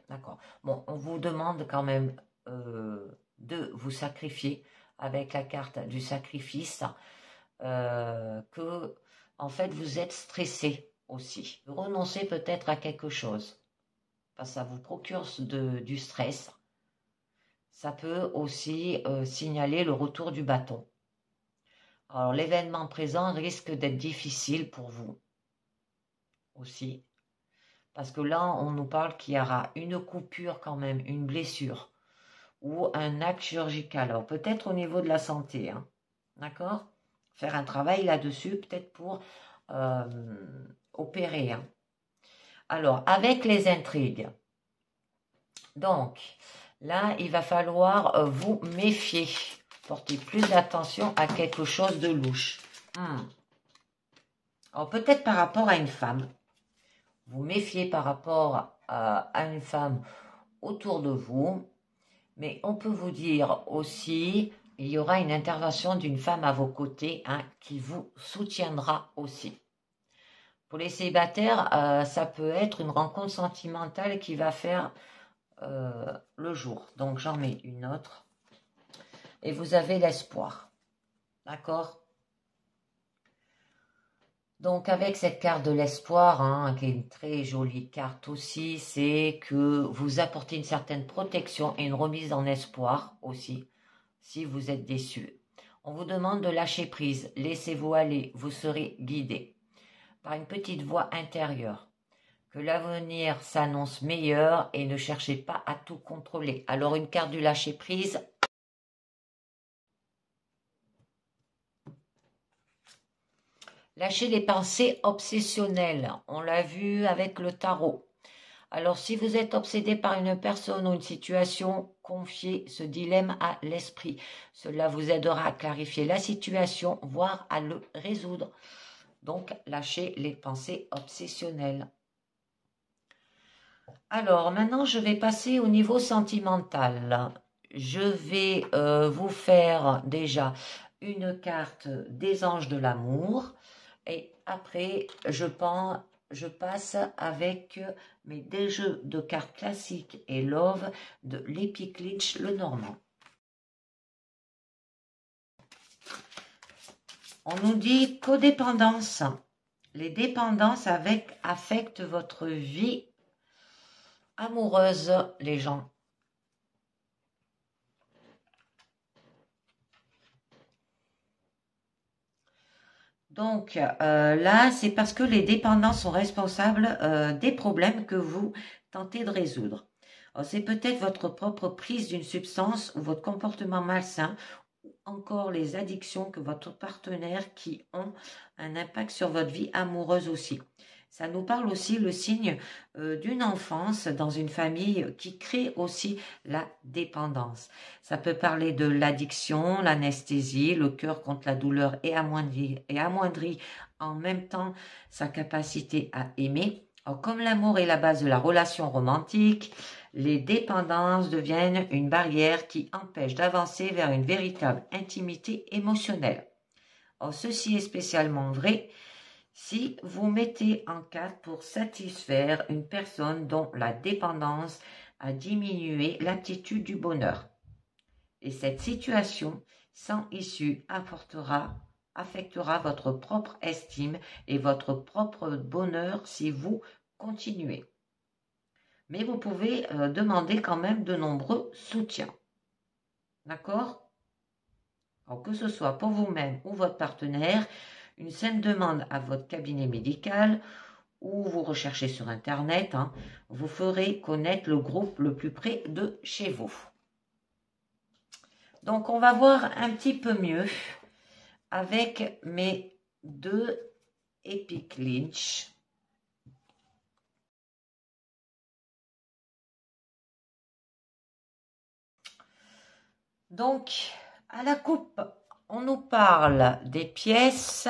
D'accord. Bon, on vous demande quand même de vous sacrifier avec la carte du sacrifice, que, en fait, vous êtes stressé aussi. Renoncez peut-être à quelque chose, parce que ça vous procure du stress. Ça peut aussi signaler le retour du bâton. Alors, l'événement présent risque d'être difficile pour vous aussi. Parce que là, on nous parle qu'il y aura une coupure quand même, une blessure ou un acte chirurgical. Alors, peut-être au niveau de la santé, hein, d'accord? Faire un travail là-dessus, peut-être pour opérer. Hein. Alors, avec les intrigues, donc, là, il va falloir vous méfier. Portez plus d'attention à quelque chose de louche. Alors, peut-être par rapport à une femme. Vous méfiez par rapport à une femme autour de vous. Mais on peut vous dire aussi, il y aura une intervention d'une femme à vos côtés qui vous soutiendra aussi. Pour les célibataires, ça peut être une rencontre sentimentale qui va faire le jour. Donc j'en mets une autre. Et vous avez l'espoir. D'accord ? Donc avec cette carte de l'espoir, qui est une très jolie carte aussi, c'est que vous apportez une certaine protection et une remise en espoir aussi, si vous êtes déçu. On vous demande de lâcher prise, laissez-vous aller, vous serez guidé par une petite voix intérieure. Que l'avenir s'annonce meilleur et ne cherchez pas à tout contrôler. Alors une carte du lâcher prise. Lâchez les pensées obsessionnelles. On l'a vu avec le tarot. Alors, si vous êtes obsédé par une personne ou une situation, confiez ce dilemme à l'esprit. Cela vous aidera à clarifier la situation, voire à le résoudre. Donc, lâchez les pensées obsessionnelles. Alors, maintenant, je vais passer au niveau sentimental. Je vais vous faire déjà une carte des anges de l'amour. Et après, je passe avec mes deux jeux de cartes classiques et love de l'Epic Lynch le Normand. On nous dit codépendance. Les dépendances affectent votre vie amoureuse, les gens. Donc là, c'est parce que les dépendants sont responsables des problèmes que vous tentez de résoudre. C'est peut-être votre propre prise d'une substance ou votre comportement malsain ou encore les addictions que votre partenaire qui ont un impact sur votre vie amoureuse aussi. Ça nous parle aussi le signe d'une enfance dans une famille qui crée aussi la dépendance. Ça peut parler de l'addiction, l'anesthésie, le cœur contre la douleur et amoindrit en même temps sa capacité à aimer. Alors, comme l'amour est la base de la relation romantique, les dépendances deviennent une barrière qui empêche d'avancer vers une véritable intimité émotionnelle. Alors, ceci est spécialement vrai Si vous mettez en carte pour satisfaire une personne dont la dépendance a diminué l'aptitude du bonheur. Et cette situation sans issue affectera votre propre estime et votre propre bonheur si vous continuez. Mais vous pouvez demander quand même de nombreux soutiens. D'accord? Alors, que ce soit pour vous-même ou votre partenaire, une simple demande à votre cabinet médical ou vous recherchez sur Internet, vous ferez connaître le groupe le plus près de chez vous. Donc, on va voir un petit peu mieux avec mes 2 Epic Lynch. Donc, à la coupe, on nous parle des pièces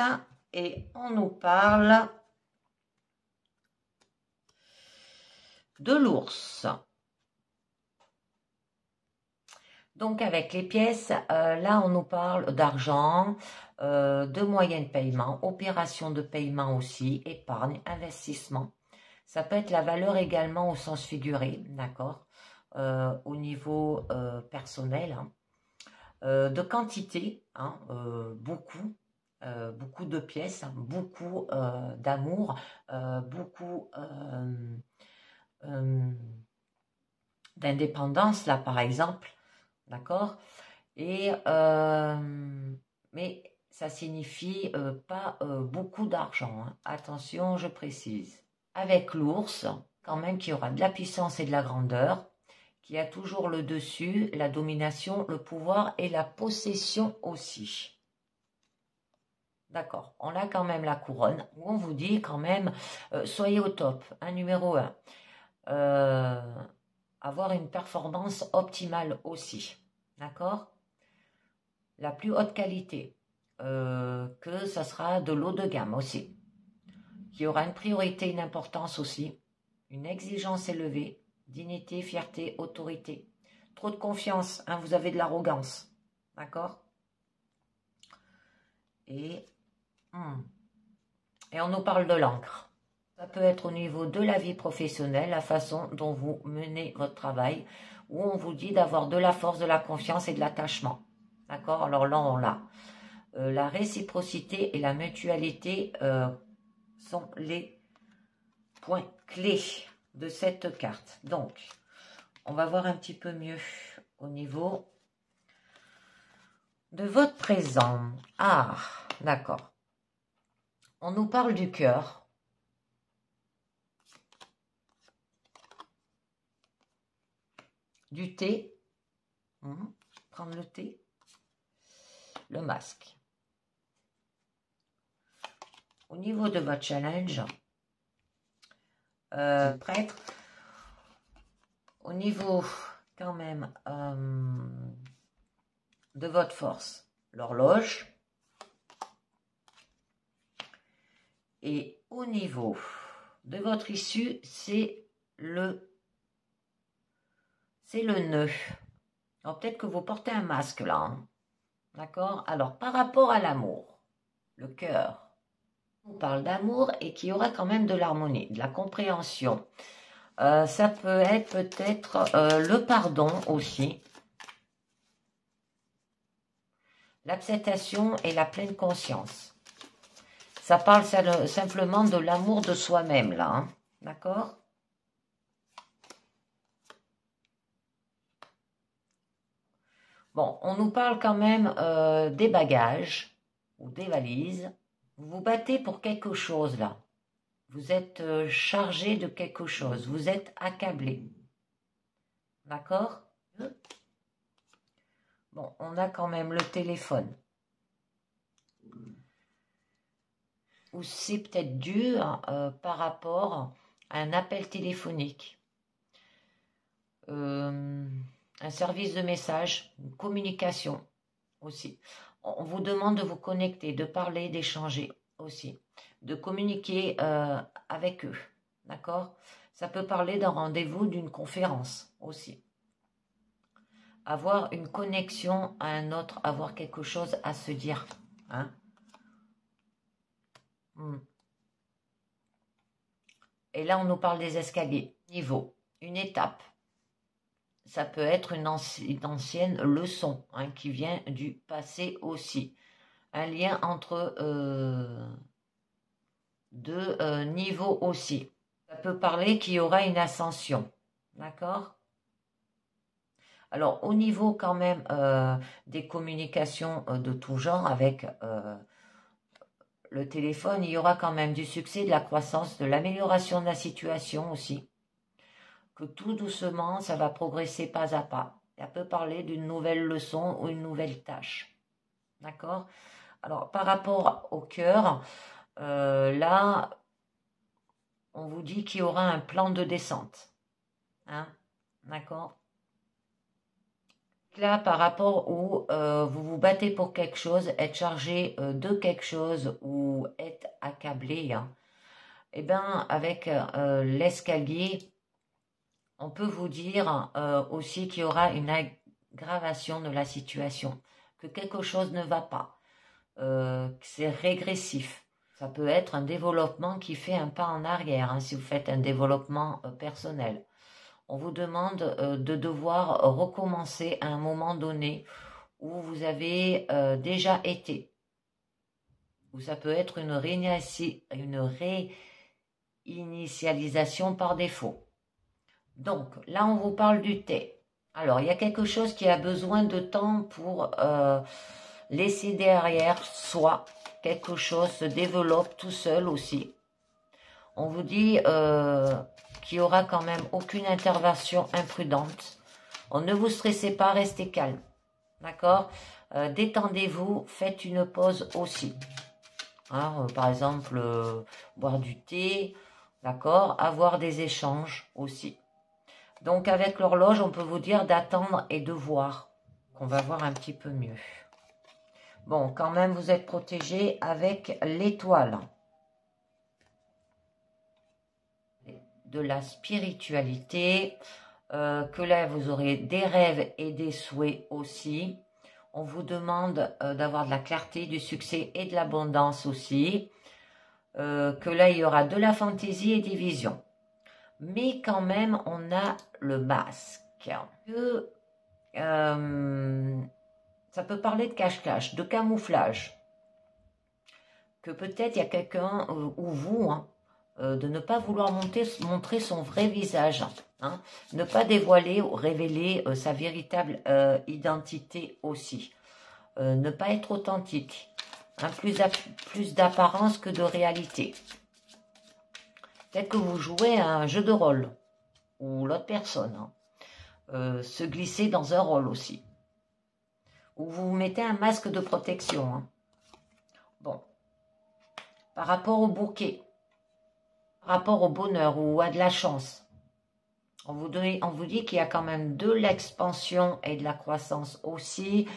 et on nous parle de l'ours. Donc, avec les pièces, là, on nous parle d'argent, de moyens de paiement, opérations de paiement aussi, épargne, investissement. Ça peut être la valeur également au sens figuré, d'accord, au niveau personnel, de quantité, beaucoup de pièces, beaucoup d'amour, beaucoup d'indépendance, là, par exemple, d'accord, et mais ça signifie pas beaucoup d'argent, Attention, je précise. Avec l'ours, quand même, qui aura de la puissance et de la grandeur, qui a toujours le dessus, la domination, le pouvoir et la possession aussi. D'accord, on a quand même la couronne, où on vous dit quand même, soyez au top, numéro 1. Avoir une performance optimale aussi, d'accord? La plus haute qualité, que ça sera de l'eau de gamme aussi, qui aura une priorité, une importance aussi, une exigence élevée, dignité, fierté, autorité. Trop de confiance, vous avez de l'arrogance, d'accord? Et on nous parle de l'encre. Ça peut être au niveau de la vie professionnelle, la façon dont vous menez votre travail, où on vous dit d'avoir de la force, de la confiance et de l'attachement. D'accord? Alors là, on l'a. La réciprocité et la mutualité sont les points clés de cette carte. Donc, on va voir un petit peu mieux au niveau de votre présent. Ah, d'accord. On nous parle du cœur. Du thé. Prendre le thé. Le masque. Au niveau de votre challenge, prêtre, au niveau quand même de votre force, l'horloge, et au niveau de votre issue, c'est le nœud. Alors peut-être que vous portez un masque là, d'accord? Alors par rapport à l'amour, le cœur, on parle d'amour et qu'il y aura quand même de l'harmonie, de la compréhension. Ça peut être peut-être le pardon aussi. L'acceptation et la pleine conscience. Ça parle simplement de l'amour de soi-même là, d'accord? Bon, on nous parle quand même des bagages ou des valises. Vous vous battez pour quelque chose là. Vous êtes chargé de quelque chose. Vous êtes accablé. D'accord? Bon, on a quand même le téléphone. Ou c'est peut-être dû par rapport à un appel téléphonique. Un service de message, une communication aussi. On vous demande de vous connecter, de parler, d'échanger aussi, de communiquer avec eux, d'accord? Ça peut parler d'un rendez-vous, d'une conférence aussi. Avoir une connexion à un autre, avoir quelque chose à se dire, Et là, on nous parle des escaliers. Niveau, une étape. Ça peut être une ancienne leçon hein, qui vient du passé aussi. Un lien entre deux niveaux aussi. Ça peut parler qu'il y aura une ascension. D'accord? Alors, au niveau quand même des communications de tout genre avec le téléphone, il y aura quand même du succès, de la croissance, de l'amélioration de la situation aussi. Que tout doucement, ça va progresser pas à pas. Ça peut parler d'une nouvelle leçon ou une nouvelle tâche. D'accord? Alors, par rapport au cœur, là, on vous dit qu'il y aura un plan de descente. Hein? D'accord? Là, par rapport où vous vous battez pour quelque chose, être chargé de quelque chose ou être accablé, hein, eh bien, avec l'escalier, on peut vous dire aussi qu'il y aura une aggravation de la situation, que quelque chose ne va pas, que c'est régressif. Ça peut être un développement qui fait un pas en arrière, hein, si vous faites un développement personnel. On vous demande de devoir recommencer à un moment donné où vous avez déjà été. Ou ça peut être une réinitialisation par défaut. Donc, là, on vous parle du thé. Alors, il y a quelque chose qui a besoin de temps pour laisser derrière soi. Quelque chose se développe tout seul aussi. On vous dit qu'il n'y aura quand même aucune intervention imprudente. Ne vous stressez pas, restez calme. D'accord? Détendez-vous, faites une pause aussi. Hein, par exemple, boire du thé, d'accord? Avoir des échanges aussi. Donc, avec l'horloge, on peut vous dire d'attendre et de voir. On va voir un petit peu mieux. Bon, quand même, vous êtes protégé avec l'étoile. De la spiritualité, que là, vous aurez des rêves et des souhaits aussi. On vous demande d'avoir de la clarté, du succès et de l'abondance aussi. Que là, il y aura de la fantaisie et des visions. Mais quand même, on a le masque. Que, ça peut parler de cache-cache, de camouflage. Que peut-être il y a quelqu'un, ou vous, hein, de ne pas vouloir montrer son vrai visage. Hein, ne pas dévoiler ou révéler sa véritable identité aussi. Ne pas être authentique. Hein, plus d'apparence que de réalité. Peut-être que vous jouez à un jeu de rôle. Ou l'autre personne. Hein, se glisser dans un rôle aussi. Ou vous mettez un masque de protection. Hein. Bon. Par rapport au bouquet. Par rapport au bonheur ou à de la chance. On vous dit qu'il y a quand même de l'expansion et de la croissance aussi,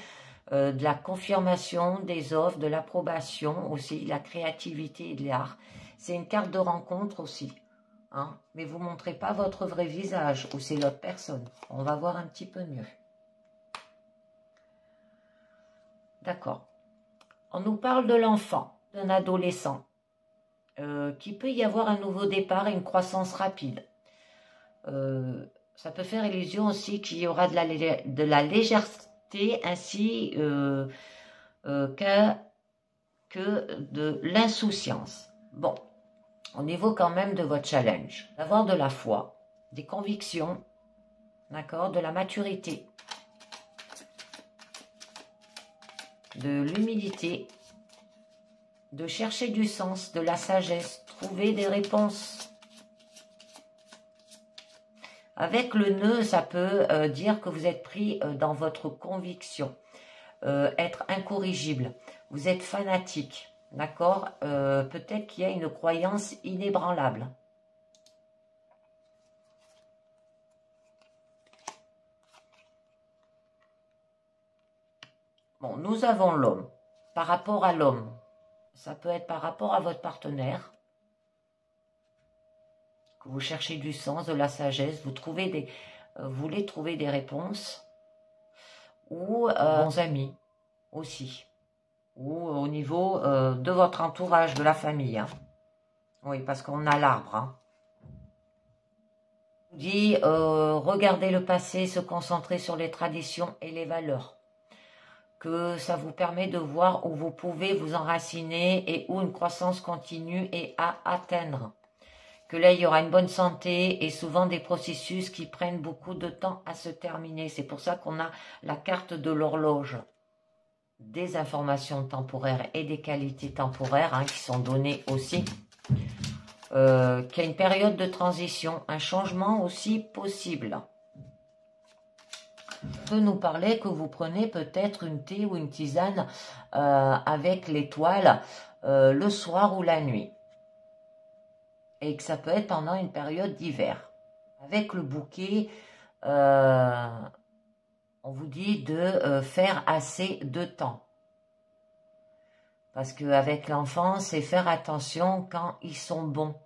de la confirmation des offres, de l'approbation aussi, la créativité et de l'art. C'est une carte de rencontre aussi. Hein, mais vous ne montrez pas votre vrai visage ou c'est l'autre personne. On va voir un petit peu mieux. D'accord. On nous parle de l'enfant, d'un adolescent, qui peut y avoir un nouveau départ et une croissance rapide. Ça peut faire illusion aussi qu'il y aura de la légèreté ainsi que de l'insouciance. Bon, au niveau quand même de votre challenge, d'avoir de la foi, des convictions, d'accord, de la maturité, de l'humilité, de chercher du sens, de la sagesse, trouver des réponses. Avec le nœud, ça peut dire que vous êtes pris dans votre conviction, être incorrigible, vous êtes fanatique, d'accord? Peut-être qu'il y a une croyance inébranlable. Bon, nous avons l'homme. Par rapport à l'homme, ça peut être par rapport à votre partenaire, que vous cherchez du sens, de la sagesse, vous voulez trouver des réponses, ou bons amis aussi, ou au niveau de votre entourage, de la famille. Hein. Oui, parce qu'on a l'arbre. Hein. Dit regardez le passé, se concentrer sur les traditions et les valeurs. Que ça vous permet de voir où vous pouvez vous enraciner et où une croissance continue est à atteindre. Que là, il y aura une bonne santé et souvent des processus qui prennent beaucoup de temps à se terminer. C'est pour ça qu'on a la carte de l'horloge. Des informations temporaires et des qualités temporaires qui sont données aussi. Qu'il y a une période de transition, un changement aussi possible. On peut nous parler que vous prenez peut-être une thé ou une tisane avec l'étoile le soir ou la nuit. Et que ça peut être pendant une période d'hiver. Avec le bouquet, on vous dit de faire assez de temps. Parce qu'avec l'enfant, c'est faire attention quand ils sont bons.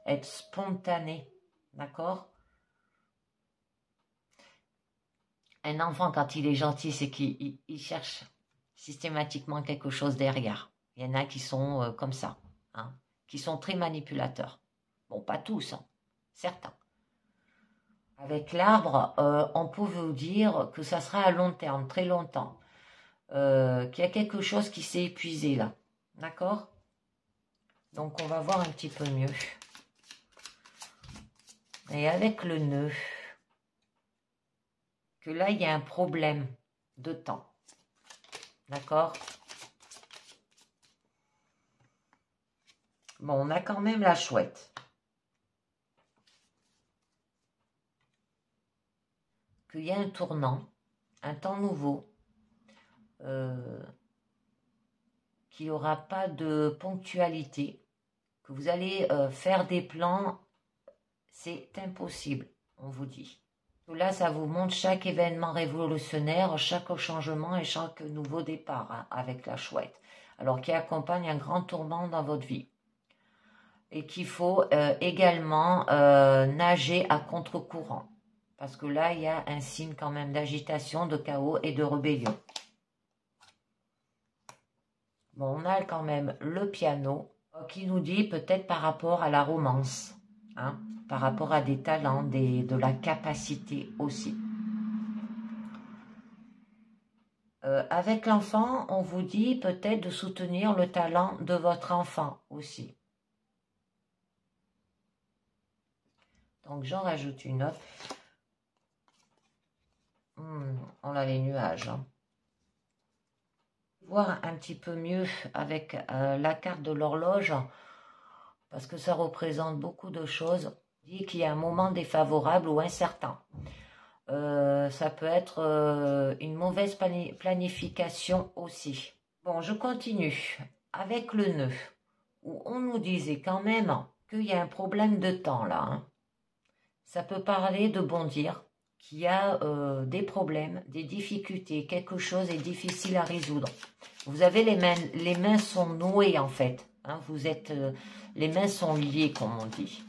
Être spontané. D'accord? Un enfant, quand il est gentil, c'est qu'il cherche systématiquement quelque chose derrière. Il y en a qui sont comme ça, qui sont très manipulateurs. Bon, pas tous, certains. Avec l'arbre, on peut vous dire que ça sera à long terme, très longtemps. Qu'il y a quelque chose qui s'est épuisé là. D'accord? Donc, on va voir un petit peu mieux. Et avec le nœud, que là, il y a un problème de temps. D'accord? Bon, on a quand même la chouette. Qu'il y a un tournant, un temps nouveau, qu'il n'y aura pas de ponctualité, que vous allez faire des plans, c'est impossible, on vous dit. Là, ça vous montre chaque événement révolutionnaire, chaque changement et chaque nouveau départ avec la chouette. Alors, qui accompagne un grand tourment dans votre vie. Et qu'il faut également nager à contre-courant. Parce que là, il y a un signe quand même d'agitation, de chaos et de rébellion. Bon, on a quand même le piano qui nous dit peut-être par rapport à la romance, par rapport à des talents, de la capacité aussi. Avec l'enfant, on vous dit peut-être de soutenir le talent de votre enfant aussi. Donc, j'en rajoute une autre. On a les nuages. Voir un petit peu mieux avec la carte de l'horloge, parce que ça représente beaucoup de choses. Il dit qu'il y a un moment défavorable ou incertain. Ça peut être une mauvaise planification aussi. Bon, je continue avec le nœud, où on nous disait quand même qu'il y a un problème de temps là. Ça peut parler de bondir, qu'il y a des problèmes, des difficultés, quelque chose est difficile à résoudre. Vous avez les mains sont nouées en fait. Vous êtes, les mains sont liées comme on dit.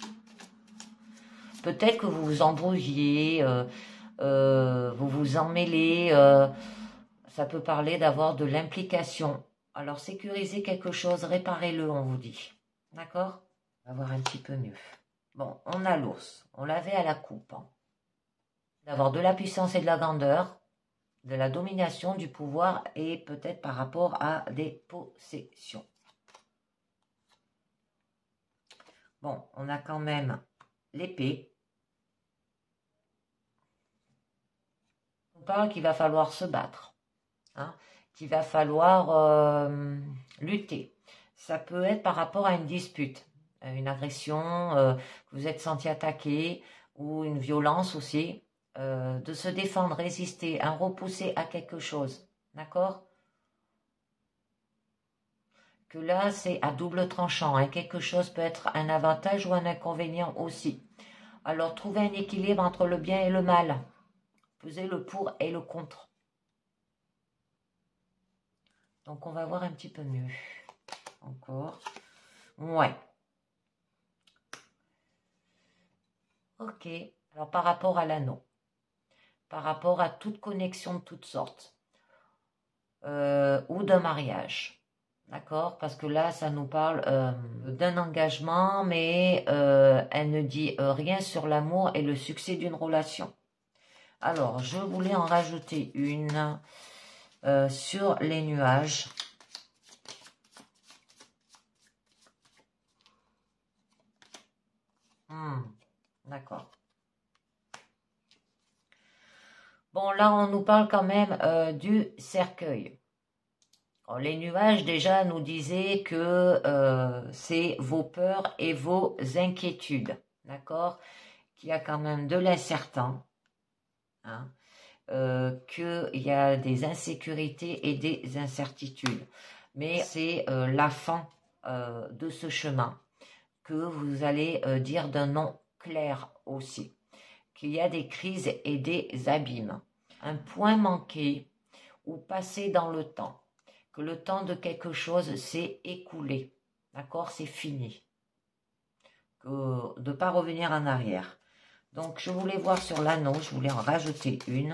Peut-être que vous vous embrouillez, vous vous emmêlez. Ça peut parler d'avoir de l'implication. Alors sécurisez quelque chose, réparez-le, on vous dit. D'accord? On va voir un petit peu mieux. Bon, on a l'ours, on l'avait à la coupe. D'avoir de la puissance et de la grandeur, de la domination, du pouvoir et peut-être par rapport à des possessions. Bon, on a quand même l'épée. On parle qu'il va falloir se battre, qu'il va falloir lutter. Ça peut être par rapport à une dispute, une agression, que vous êtes senti attaqué ou une violence aussi. De se défendre, résister, repousser à quelque chose, d'accord? Que là, c'est à double tranchant, quelque chose peut être un avantage ou un inconvénient aussi. Alors, trouvez un équilibre entre le bien et le mal. Pesez le pour et le contre. Donc, on va voir un petit peu mieux. Encore. Ouais. Ok. Alors, par rapport à l'anneau. Par rapport à toute connexion de toutes sortes, ou d'un mariage. D'accord? Parce que là, ça nous parle d'un engagement, mais elle ne dit rien sur l'amour et le succès d'une relation. Alors, je voulais en rajouter une sur les nuages. D'accord. Bon, là, on nous parle quand même du cercueil. Alors, les nuages, déjà, nous disaient que c'est vos peurs et vos inquiétudes. D'accord? Qu'il y a quand même de l'incertain. Hein, qu'il y a des insécurités et des incertitudes. Mais c'est la fin de ce chemin que vous allez dire d'un nom clair aussi. Qu'il y a des crises et des abîmes. Un point manqué ou passé dans le temps. Que le temps de quelque chose s'est écoulé. D'accord? C'est fini. Que de ne pas revenir en arrière. Donc, je voulais voir sur l'anneau, je voulais en rajouter une.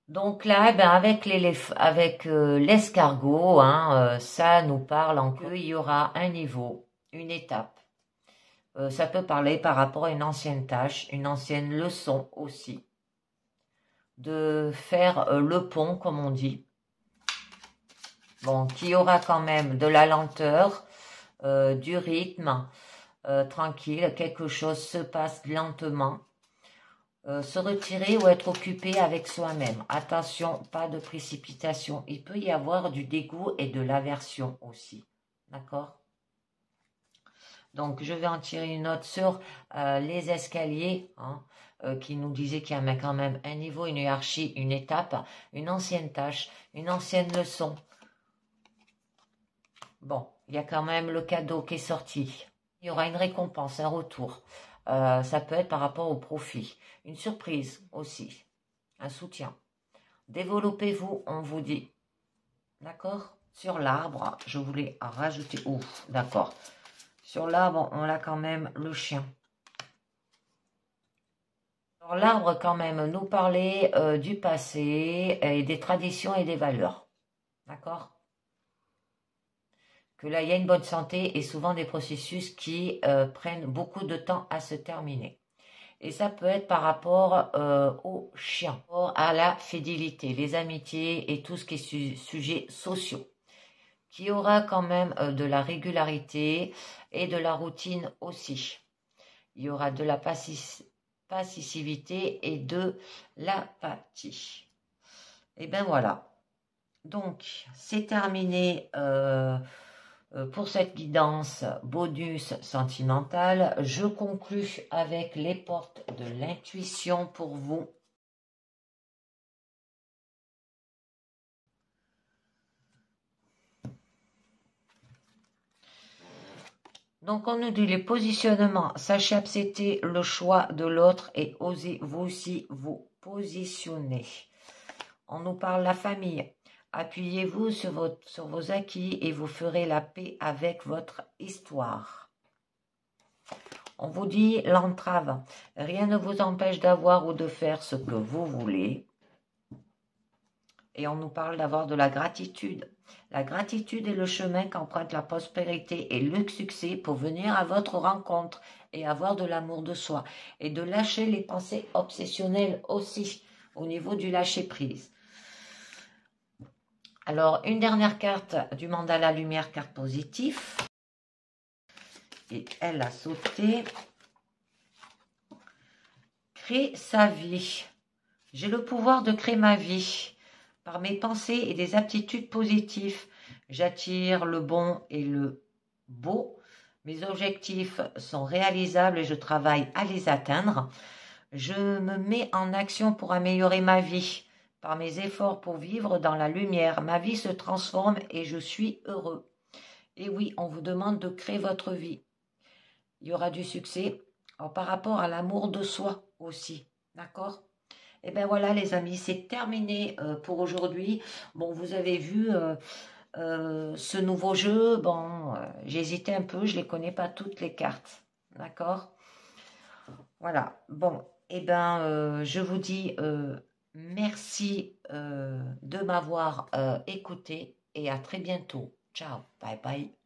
Donc là, ben avec l'escargot, hein, ça nous parle en qu'il y aura un niveau, une étape. Ça peut parler par rapport à une ancienne tâche, une ancienne leçon aussi. De faire le pont, comme on dit. Bon, qu'il y aura quand même de la lenteur, du rythme, tranquille, quelque chose se passe lentement. Se retirer ou être occupé avec soi-même. Attention, pas de précipitation. Il peut y avoir du dégoût et de l'aversion aussi. D'accord? Donc, je vais en tirer une note sur les escaliers, hein, qui nous disait qu'il y avait quand même un niveau, une hiérarchie, une étape, une ancienne tâche, une ancienne leçon. Bon, il y a quand même le cadeau qui est sorti. Il y aura une récompense, un retour. Ça peut être par rapport au profit. Une surprise aussi. Un soutien. Développez-vous, on vous dit. D'accord? Sur l'arbre, je voulais rajouter... Ouf, d'accord. Sur l'arbre, on a quand même le chien. Sur l'arbre, quand même, nous parler du passé, et des traditions et des valeurs. D'accord? Que là, il y a une bonne santé et souvent des processus qui prennent beaucoup de temps à se terminer. Et ça peut être par rapport aux chiens, à la fidélité, les amitiés et tout ce qui est sujets sociaux. Qui aura quand même de la régularité et de la routine aussi. Il y aura de la passivité et de l'apathie. Et bien voilà. Donc, c'est terminé pour cette guidance bonus sentimentale. Je conclus avec les portes de l'intuition pour vous. Donc, on nous dit les positionnements. Sachez accepter le choix de l'autre et osez vous aussi vous positionner. On nous parle de la famille. Appuyez-vous sur vos acquis et vous ferez la paix avec votre histoire. On vous dit l'entrave. Rien ne vous empêche d'avoir ou de faire ce que vous voulez. Et on nous parle d'avoir de la gratitude. La gratitude est le chemin qu'emprunte la prospérité et le succès pour venir à votre rencontre et avoir de l'amour de soi. Et de lâcher les pensées obsessionnelles aussi au niveau du lâcher-prise. Alors, une dernière carte du mandala lumière, carte positive. Et elle a sauté. Créer sa vie. J'ai le pouvoir de créer ma vie. Par mes pensées et des aptitudes positives, j'attire le bon et le beau. Mes objectifs sont réalisables et je travaille à les atteindre. Je me mets en action pour améliorer ma vie. Par mes efforts pour vivre dans la lumière, ma vie se transforme et je suis heureux. Et oui, on vous demande de créer votre vie. Il y aura du succès par rapport à l'amour de soi aussi. D'accord ? Et bien voilà les amis, c'est terminé pour aujourd'hui. Bon, vous avez vu, Ce nouveau jeu, bon, j'hésitais un peu, je ne les connais pas toutes les cartes, d'accord? Voilà, bon, eh ben, je vous dis merci de m'avoir écouté et à très bientôt. Ciao, bye bye.